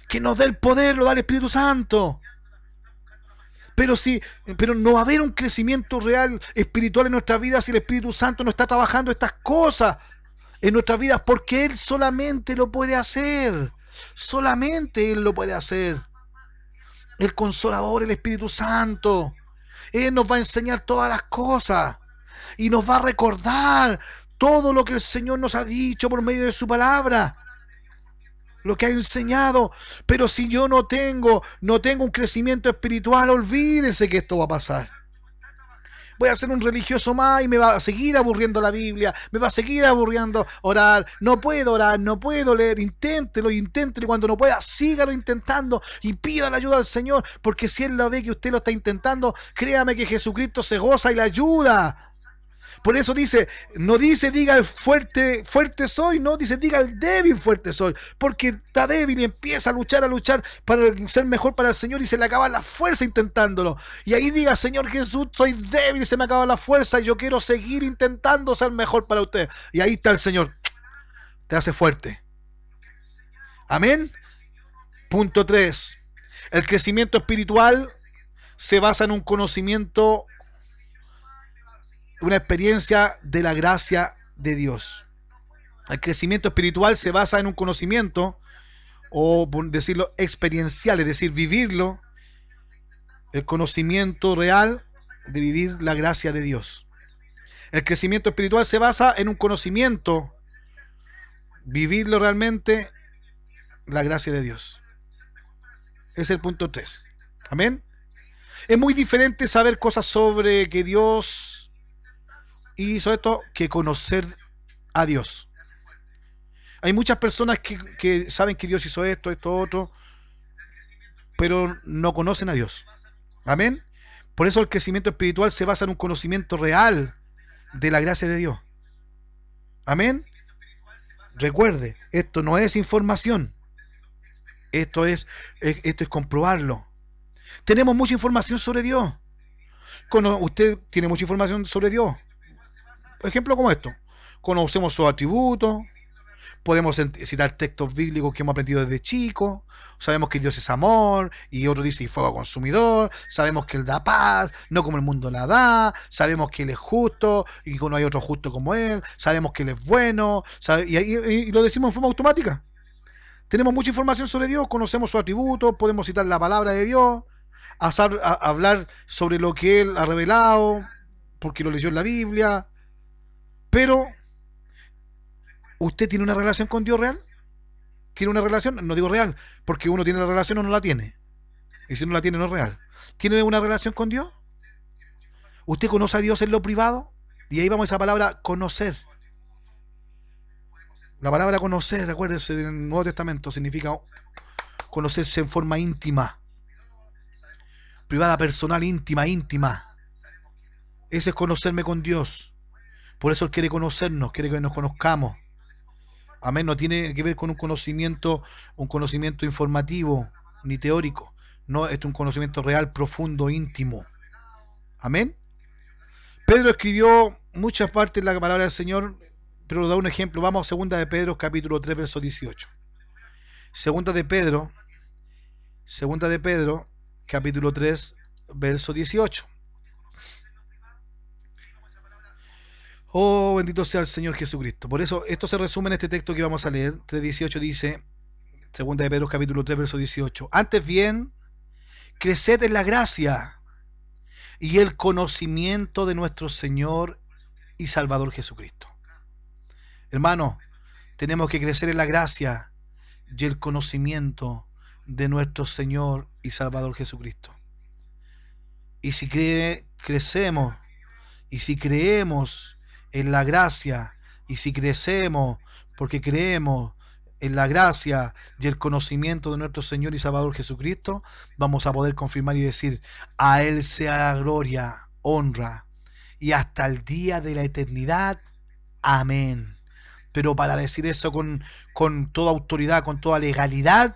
Que nos dé el poder, lo da el Espíritu Santo. Pero no va a haber un crecimiento real espiritual en nuestras vidas si el Espíritu Santo no está trabajando estas cosas en nuestras vidas, porque Él solamente lo puede hacer. Solamente Él lo puede hacer. El Consolador, el Espíritu Santo. Él nos va a enseñar todas las cosas y nos va a recordar todo lo que el Señor nos ha dicho por medio de su palabra, lo que ha enseñado. Pero si yo no tengo un crecimiento espiritual, olvídense que esto va a pasar. voy a ser un religioso más y me va a seguir aburriendo la Biblia, me va a seguir aburriendo orar, no puedo leer, inténtelo, inténtelo, y cuando no pueda, sígalo intentando y pida la ayuda al Señor, porque si Él lo ve que usted lo está intentando, créame que Jesucristo se goza y le ayuda. Por eso dice, no dice diga el fuerte, fuerte soy, no, dice diga el débil, fuerte soy, porque está débil y empieza a luchar para ser mejor para el Señor y se le acaba la fuerza intentándolo. Y ahí diga, Señor Jesús, soy débil y se me acaba la fuerza y yo quiero seguir intentando ser mejor para usted. Y ahí está el Señor, te hace fuerte. Amén. Punto 3. El crecimiento espiritual se basa en un conocimiento, una experiencia de la gracia de Dios. El crecimiento espiritual se basa en un conocimiento, o por decirlo, experiencial, es decir, vivirlo, el conocimiento real de vivir la gracia de Dios. El crecimiento espiritual se basa en un conocimiento, vivirlo realmente, la gracia de Dios. Ese es el punto 3. Amén. Es muy diferente saber cosas sobre que Dios hizo esto que conocer a Dios. Hay muchas personas que saben que Dios hizo esto, otro, pero no conocen a Dios. Amén. Por eso el crecimiento espiritual se basa en un conocimiento real de la gracia de Dios. Amén. Recuerde, esto no es información. Esto es comprobarlo. Tenemos mucha información sobre Dios. Usted tiene mucha información sobre Dios. Por ejemplo, como esto. Conocemos sus atributos. Podemos citar textos bíblicos que hemos aprendido desde chicos. Sabemos que Dios es amor. Y otro dice fuego consumidor. Sabemos que Él da paz, no como el mundo la da. Sabemos que Él es justo y no hay otro justo como Él. Sabemos que Él es bueno. Y lo decimos en forma automática. Tenemos mucha información sobre Dios. Conocemos sus atributos. Podemos citar la palabra de Dios. Hablar sobre lo que Él ha revelado. Porque lo leyó en la Biblia. Pero ¿usted tiene una relación con Dios real? ¿Tiene una relación? No digo real, porque uno tiene la relación o no la tiene. Y si no la tiene, no es real. ¿Tiene una relación con Dios? ¿Usted conoce a Dios en lo privado? Y ahí vamos a esa palabra conocer. La palabra conocer, recuérdense, del Nuevo Testamento significa conocerse en forma íntima. Privada, personal, íntima. Ese es conocerme con Dios. Por eso Él quiere conocernos, quiere que nos conozcamos. Amén, no tiene que ver con un conocimiento informativo ni teórico. No, es un conocimiento real, profundo, íntimo. Amén. Pedro escribió muchas partes de la palabra del Señor, pero da un ejemplo. Vamos a 2 de Pedro, capítulo 3, verso 18. Segunda de Pedro, capítulo 3, verso 18. Oh, bendito sea el Señor Jesucristo. Por eso, esto se resume en este texto que vamos a leer. 3:18 dice, 2 de Pedro, capítulo 3, verso 18. Antes bien, creced en la gracia y el conocimiento de nuestro Señor y Salvador Jesucristo. Hermano, tenemos que crecer en la gracia y el conocimiento de nuestro Señor y Salvador Jesucristo. Y si crecemos, y si creemos en la gracia, y si crecemos porque creemos en la gracia y el conocimiento de nuestro Señor y Salvador Jesucristo, vamos a poder confirmar y decir, a Él sea gloria, honra, y hasta el día de la eternidad. Amén. Pero para decir eso con toda autoridad, con toda legalidad,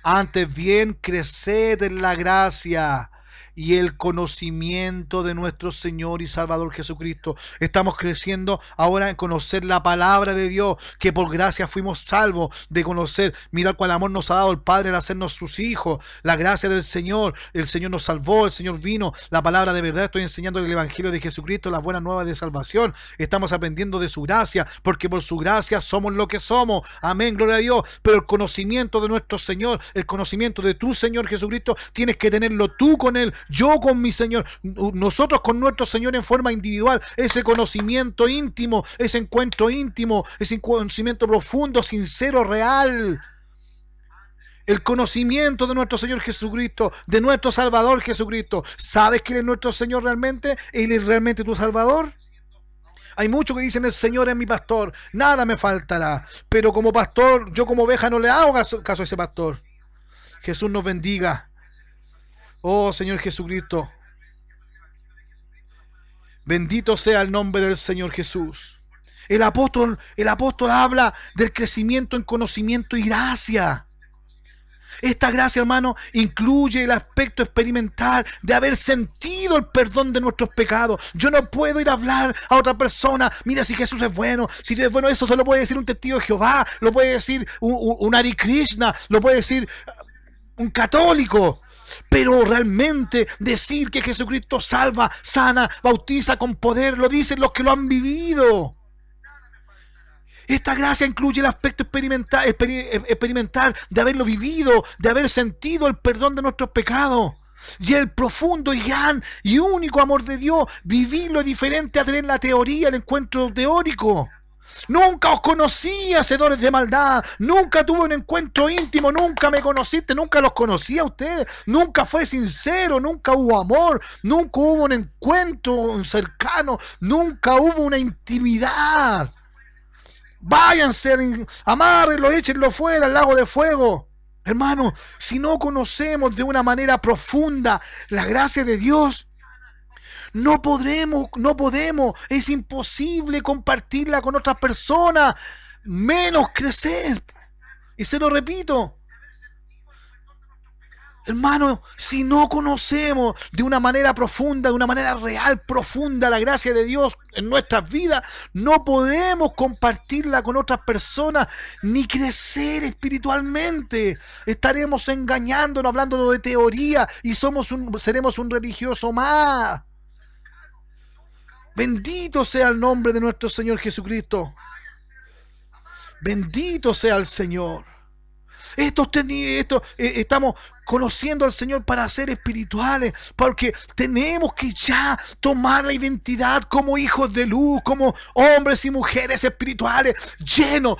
antes bien creced en la gracia y el conocimiento de nuestro Señor y Salvador Jesucristo. Estamos creciendo ahora en conocer la palabra de Dios, que por gracia fuimos salvos, de conocer, mirar cuál amor nos ha dado el Padre al hacernos sus hijos, la gracia del Señor, el Señor nos salvó, el Señor vino, la palabra de verdad, estoy enseñando el Evangelio de Jesucristo, las buenas nuevas de salvación, estamos aprendiendo de su gracia, porque por su gracia somos lo que somos, amén, gloria a Dios, pero el conocimiento de nuestro Señor, el conocimiento de tu Señor Jesucristo, tienes que tenerlo tú con Él, yo con mi Señor, nosotros con nuestro Señor en forma individual, ese conocimiento íntimo, ese encuentro íntimo, ese conocimiento profundo, sincero, real. El conocimiento de nuestro Señor Jesucristo, de nuestro Salvador Jesucristo. ¿Sabes que Él es nuestro Señor realmente? ¿Él es realmente tu Salvador? Hay muchos que dicen: el Señor es mi pastor, nada me faltará. Pero como pastor, yo como oveja no le hago caso a ese pastor. Jesús nos bendiga. Oh Señor Jesucristo, bendito sea el nombre del Señor Jesús. El apóstol habla del crecimiento en conocimiento y gracia. Esta gracia, hermano, incluye el aspecto experimental de haber sentido el perdón de nuestros pecados. Yo no puedo ir a hablar a otra persona: mira, si Jesús es bueno, si Dios es bueno. Eso se lo puede decir un testigo de Jehová, lo puede decir un Hare Krishna, lo puede decir un católico. Pero realmente decir que Jesucristo salva, sana, bautiza con poder, lo dicen los que lo han vivido. Esta gracia incluye el aspecto experimental de haberlo vivido, de haber sentido el perdón de nuestros pecados. Y el profundo y gran y único amor de Dios, vivirlo es diferente a tener la teoría, el encuentro teórico. Nunca os conocí, hacedores de maldad. Nunca tuve un encuentro íntimo. Nunca me conociste. Nunca los conocí a ustedes. Nunca fue sincero. Nunca hubo amor. Nunca hubo un encuentro cercano. Nunca hubo una intimidad. Váyanse, amárrenlo, échenlo fuera al lago de fuego. Hermano, si no conocemos de una manera profunda la gracia de Dios, no podemos, es imposible compartirla con otras personas, menos crecer. Y se lo repito, hermano, si no conocemos de una manera profunda, de una manera real, profunda, la gracia de Dios en nuestras vidas, no podemos compartirla con otras personas ni crecer espiritualmente. Estaremos engañándonos, hablándonos de teoría, y seremos un religioso más. Bendito sea el nombre de nuestro Señor Jesucristo. Bendito sea el Señor. Estamos conociendo al Señor para ser espirituales, porque tenemos que ya tomar la identidad como hijos de luz, como hombres y mujeres espirituales, llenos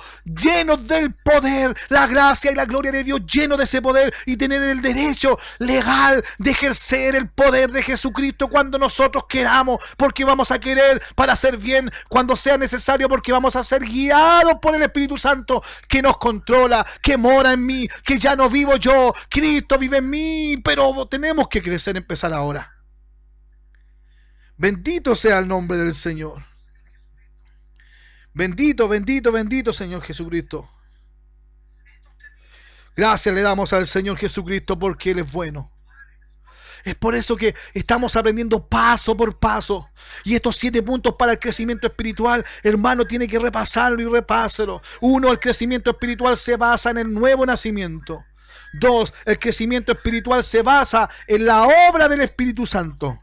del poder, la gracia y la gloria de Dios, llenos de ese poder, y tener el derecho legal de ejercer el poder de Jesucristo cuando nosotros queramos, porque vamos a querer para hacer bien cuando sea necesario, porque vamos a ser guiados por el Espíritu Santo que nos controla, que mora en mí, que ya no vivo yo, Cristo vive en mí. Pero tenemos que crecer, empezar ahora. Bendito sea el nombre del Señor. Bendito, bendito, bendito Señor Jesucristo. Gracias le damos al Señor Jesucristo porque Él es bueno. Es por eso que estamos aprendiendo paso por paso. Y estos 7 puntos para el crecimiento espiritual, hermano, tiene que repasarlo y repáselo. 1. El crecimiento espiritual se basa en el nuevo nacimiento. 2. El crecimiento espiritual se basa en la obra del Espíritu Santo.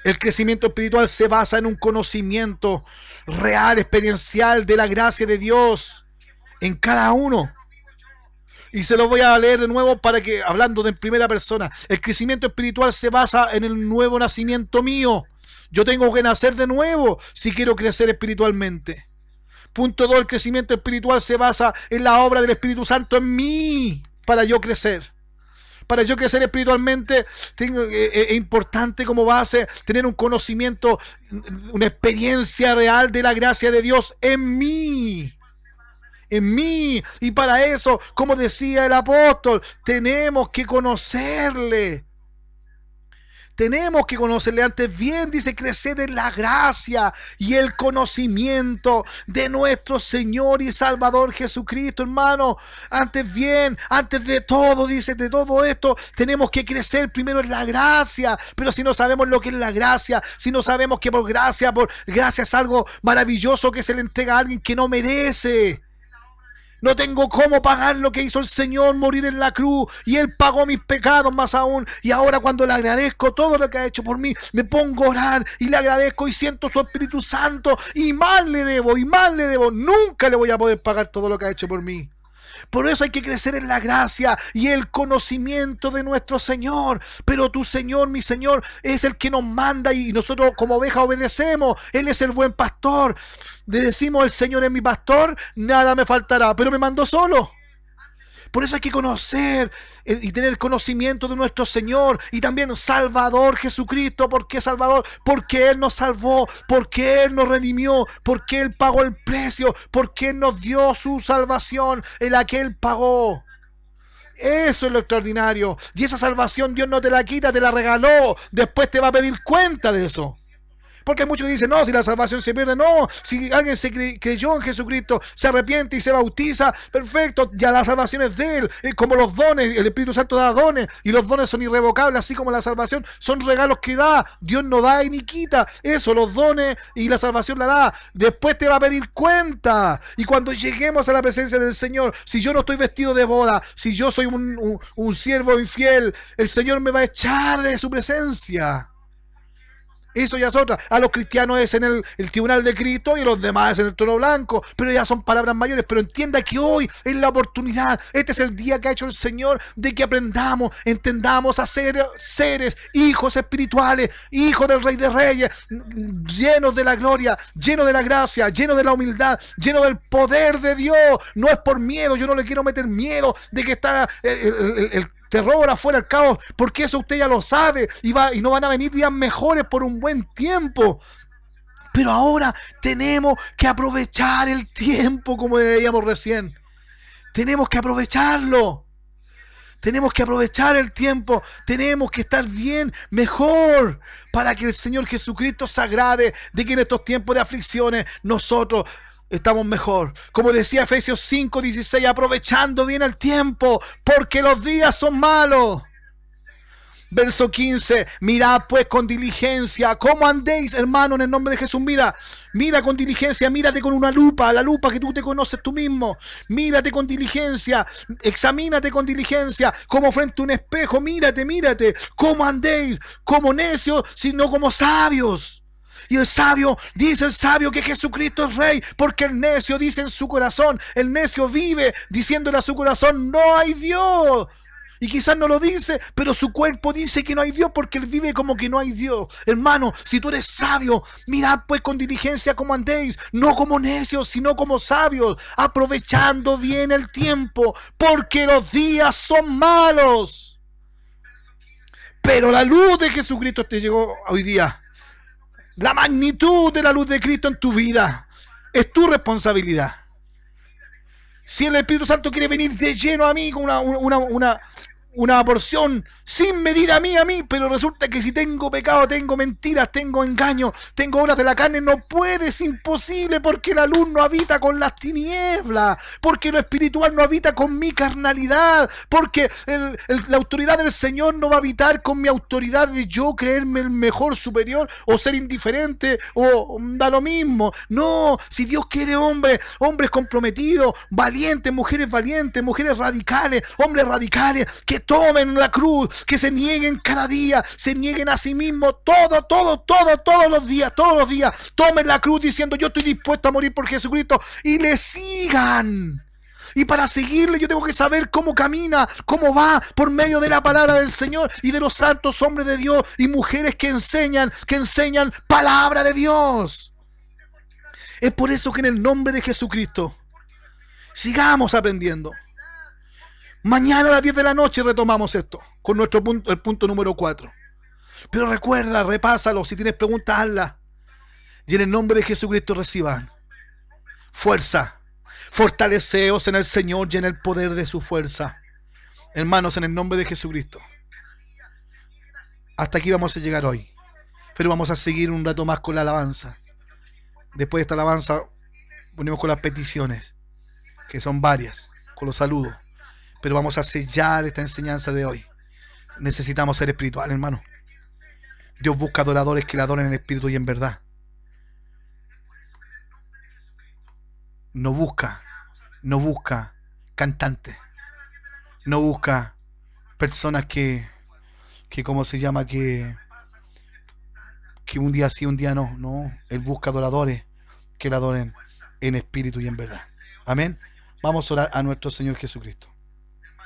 El crecimiento espiritual se basa en un conocimiento real, experiencial de la gracia de Dios en cada uno. Y se lo voy a leer de nuevo para que, hablando de en primera persona, el crecimiento espiritual se basa en el nuevo nacimiento mío. Yo tengo que nacer de nuevo si quiero crecer espiritualmente. Punto 2, el crecimiento espiritual se basa en la obra del Espíritu Santo en mí para yo crecer. Para yo crecer espiritualmente es importante como base tener un conocimiento, una experiencia real de la gracia de Dios en mí. Y para eso, como decía el apóstol, tenemos que conocerle. Tenemos que conocerle. Antes bien, dice, crecer en la gracia y el conocimiento de nuestro Señor y Salvador Jesucristo, hermano. Antes bien, antes de todo, dice, de todo esto, tenemos que crecer primero en la gracia. Pero si no sabemos lo que es la gracia, si no sabemos que por gracia es algo maravilloso que se le entrega a alguien que no merece. No tengo cómo pagar lo que hizo el Señor, morir en la cruz, y Él pagó mis pecados más aún. Y ahora, cuando le agradezco todo lo que ha hecho por mí, me pongo a orar y le agradezco y siento su Espíritu Santo, y más le debo. Nunca le voy a poder pagar todo lo que ha hecho por mí. Por eso hay que crecer en la gracia y el conocimiento de nuestro Señor. Pero tu Señor, mi Señor, es el que nos manda, y nosotros como ovejas obedecemos. Él es el buen pastor. Le decimos: el Señor es mi pastor, nada me faltará. Pero me mandó solo. Por eso hay que conocer y tener conocimiento de nuestro Señor y también Salvador Jesucristo. ¿Por qué Salvador? Porque Él nos salvó, porque Él nos redimió, porque Él pagó el precio, porque Él nos dio su salvación en la que Él pagó. Eso es lo extraordinario. Y esa salvación Dios no te la quita, te la regaló. Después te va a pedir cuenta de eso. Porque hay muchos que dicen, no, si la salvación se pierde, no, si alguien se creyó en Jesucristo, se arrepiente y se bautiza, perfecto, ya la salvación es de Él, como los dones, el Espíritu Santo da dones, y los dones son irrevocables, así como la salvación son regalos que da, Dios no da y ni quita, eso, los dones y la salvación la da, después te va a pedir cuenta, y cuando lleguemos a la presencia del Señor, si yo no estoy vestido de boda, si yo soy un siervo infiel, el Señor me va a echar de su presencia. Eso ya es otra. A los cristianos es en el tribunal de Cristo y los demás es en el trono blanco. Pero ya son palabras mayores. Pero entienda que hoy es la oportunidad. Este es el día que ha hecho el Señor de que aprendamos, entendamos a ser seres, hijos espirituales, hijos del Rey de Reyes, llenos de la gloria, llenos de la gracia, llenos de la humildad, llenos del poder de Dios. No es por miedo. Yo no le quiero meter miedo de que está el terror afuera, el caos, porque eso usted ya lo sabe y no van a venir días mejores por un buen tiempo. Pero ahora tenemos que aprovechar el tiempo, como veíamos recién. Tenemos que aprovecharlo. Tenemos que aprovechar el tiempo. Tenemos que estar bien, mejor, para que el Señor Jesucristo se agrade de que en estos tiempos de aflicciones nosotros estamos mejor. Como decía Efesios 5:16, aprovechando bien el tiempo, porque los días son malos. Verso 15, mirad pues con diligencia cómo andéis, hermano, en el nombre de Jesús. Mira con diligencia, mírate con una lupa, la lupa que tú te conoces tú mismo. Mírate con diligencia, examínate con diligencia, como frente a un espejo. Mírate, cómo andéis, como necios, sino como sabios. Y el sabio, dice el sabio que Jesucristo es Rey, porque el necio dice en su corazón, el necio vive diciéndole a su corazón, no hay Dios. Y quizás no lo dice, pero su cuerpo dice que no hay Dios porque él vive como que no hay Dios. Hermano, si tú eres sabio, mirad pues con diligencia cómo andéis, no como necios, sino como sabios, aprovechando bien el tiempo, porque los días son malos. Pero la luz de Jesucristo te llegó hoy día. La magnitud de la luz de Cristo en tu vida es tu responsabilidad. Si el Espíritu Santo quiere venir de lleno a mí con una porción sin medida a mí, pero resulta que si tengo pecado, tengo mentiras, tengo engaño, tengo obras de la carne, no puede, es imposible, porque la luz no habita con las tinieblas, porque lo espiritual no habita con mi carnalidad, porque la autoridad del Señor no va a habitar con mi autoridad de yo creerme el mejor, superior, o ser indiferente, o da lo mismo. No, si Dios quiere hombres comprometidos, valientes, mujeres radicales, hombres radicales, que tomen la cruz, que se nieguen cada día, se nieguen a sí mismos todos los días, tomen la cruz diciendo yo estoy dispuesto a morir por Jesucristo y le sigan. Y para seguirle yo tengo que saber cómo camina, cómo va por medio de la palabra del Señor y de los santos hombres de Dios y mujeres que enseñan palabra de Dios. Es por eso que en el nombre de Jesucristo sigamos aprendiendo. Mañana a las 10 de la noche retomamos esto con nuestro punto, el punto número 4. Pero recuerda, repásalo, si tienes preguntas, hazlas. Y en el nombre de Jesucristo reciban fuerza. Fortaleceos en el Señor y en el poder de su fuerza. Hermanos, en el nombre de Jesucristo. Hasta aquí vamos a llegar hoy. Pero vamos a seguir un rato más con la alabanza. Después de esta alabanza, ponemos con las peticiones, que son varias, con los saludos. Pero vamos a sellar esta enseñanza de hoy. Necesitamos ser espiritual, hermano. Dios busca adoradores que le adoren en espíritu y en verdad. No busca cantantes. No busca personas que ¿cómo se llama? Que un día sí, un día no. No, Él busca adoradores que le adoren en espíritu y en verdad. Amén. Vamos a orar a nuestro Señor Jesucristo.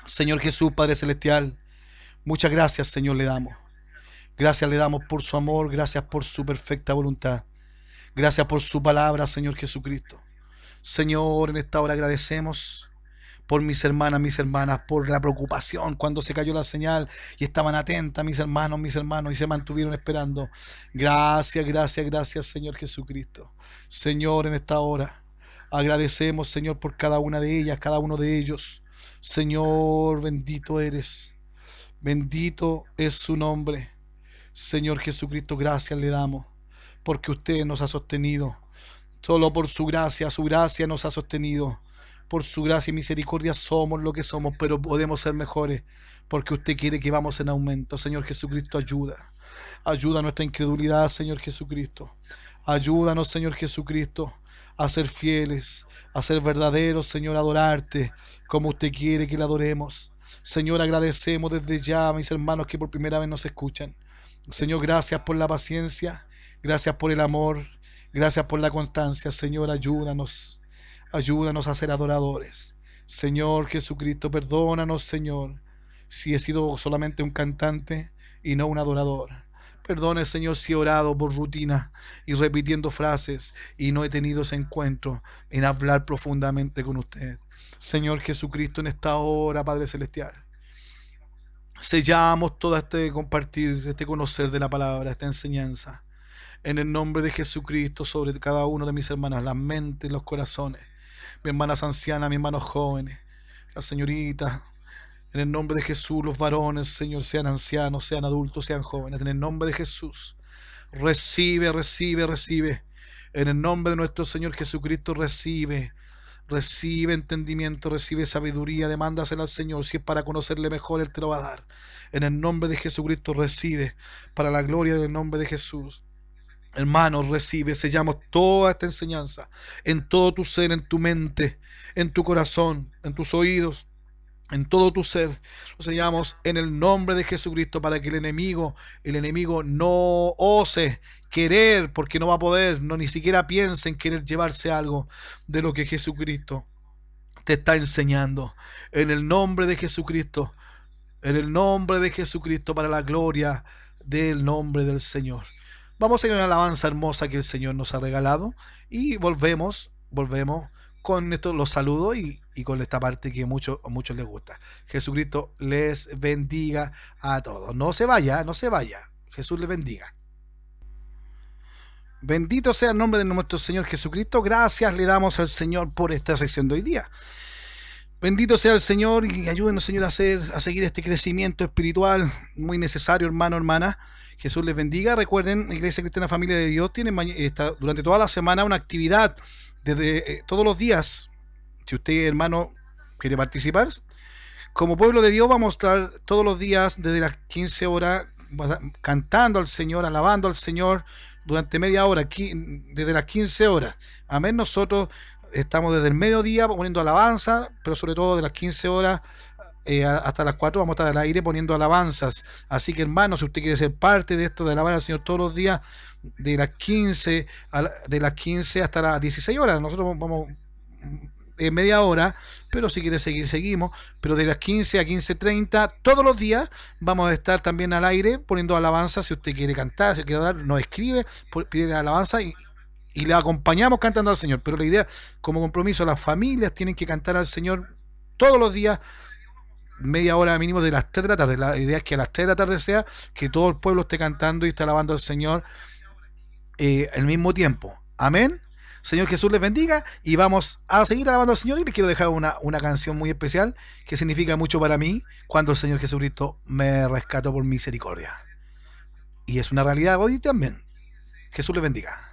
Señor Jesús, Padre Celestial, muchas gracias, Señor, le damos. Gracias le damos por su amor, gracias por su perfecta voluntad. Gracias por su palabra, Señor Jesucristo. Señor, en esta hora agradecemos por mis hermanas, por la preocupación cuando se cayó la señal y estaban atentas mis hermanos, y se mantuvieron esperando. Gracias, gracias, gracias, Señor Jesucristo. Señor, en esta hora agradecemos, Señor, por cada una de ellas, cada uno de ellos. Señor, bendito eres. Bendito es su nombre. Señor Jesucristo, gracias le damos, porque usted nos ha sostenido. Solo por su gracia nos ha sostenido. Por su gracia y misericordia somos lo que somos, pero podemos ser mejores, porque usted quiere que vamos en aumento. Señor Jesucristo, ayuda. Ayuda a nuestra incredulidad, Señor Jesucristo. Ayúdanos, Señor Jesucristo, a ser fieles, a ser verdaderos, Señor, a adorarte como usted quiere que le adoremos. Señor, agradecemos desde ya a mis hermanos que por primera vez nos escuchan. Señor, gracias por la paciencia, gracias por el amor, gracias por la constancia. Señor, ayúdanos, ayúdanos a ser adoradores. Señor Jesucristo, perdónanos, Señor, si he sido solamente un cantante y no un adorador. Perdone, Señor, si he orado por rutina y repitiendo frases y no he tenido ese encuentro en hablar profundamente con usted. Señor Jesucristo, en esta hora, Padre Celestial, sellamos todo este compartir, este conocer de la palabra, esta enseñanza. En el nombre de Jesucristo, sobre cada uno de mis hermanas, las mentes, los corazones, mis hermanas ancianas, mis hermanos jóvenes, las señoritas. En el nombre de Jesús, los varones, Señor, sean ancianos, sean adultos, sean jóvenes. En el nombre de Jesús, recibe, recibe, recibe. En el nombre de nuestro Señor Jesucristo, recibe. Recibe entendimiento, recibe sabiduría, demándasela al Señor. Si es para conocerle mejor, Él te lo va a dar. En el nombre de Jesucristo, recibe. Para la gloria del nombre de Jesús. Hermanos, recibe, sellamos toda esta enseñanza en todo tu ser, en tu mente, en tu corazón, en tus oídos, en todo tu ser. Lo sellamos en el nombre de Jesucristo para que el enemigo no ose querer, porque no va a poder, no ni siquiera piense en querer llevarse algo de lo que Jesucristo te está enseñando. En el nombre de Jesucristo, en el nombre de Jesucristo, para la gloria del nombre del Señor. Vamos a ir a una alabanza hermosa que el Señor nos ha regalado y volvemos con esto, los saludos y con esta parte que a muchos les gusta. Jesucristo les bendiga a todos. No se vaya, no se vaya. Jesús les bendiga. Bendito sea el nombre de nuestro Señor Jesucristo. Gracias le damos al Señor por esta sección de hoy día. Bendito sea el Señor y ayúdenos, Señor, a seguir este crecimiento espiritual muy necesario, hermano, hermana. Jesús les bendiga. Recuerden, Iglesia Cristiana Familia de Dios tiene durante toda la semana una actividad desde todos los días. Si usted, hermano, quiere participar, como pueblo de Dios vamos a estar todos los días desde las 15 horas cantando al Señor, alabando al Señor durante media hora, desde las 15 horas. Amén. Nosotros estamos desde el mediodía poniendo alabanza, pero sobre todo de las 15 horas hasta las 4 vamos a estar al aire poniendo alabanzas. Así que, hermanos, si usted quiere ser parte de esto de alabar al Señor todos los días, de las 15 hasta las 16 horas, nosotros vamos media hora, pero si quiere seguir, seguimos. Pero de las 15 a 15:30, todos los días vamos a estar también al aire poniendo alabanza. Si usted quiere cantar, si quiere hablar, nos escribe, pide alabanza y le acompañamos cantando al Señor. Pero la idea, como compromiso, las familias tienen que cantar al Señor todos los días, media hora mínimo de las 3 de la tarde. La idea es que a las 3 de la tarde sea que todo el pueblo esté cantando y esté alabando al Señor al mismo tiempo. Amén. Señor Jesús les bendiga y vamos a seguir alabando al Señor. Y les quiero dejar una canción muy especial que significa mucho para mí cuando el Señor Jesucristo me rescató por misericordia. Y es una realidad hoy también. Jesús les bendiga.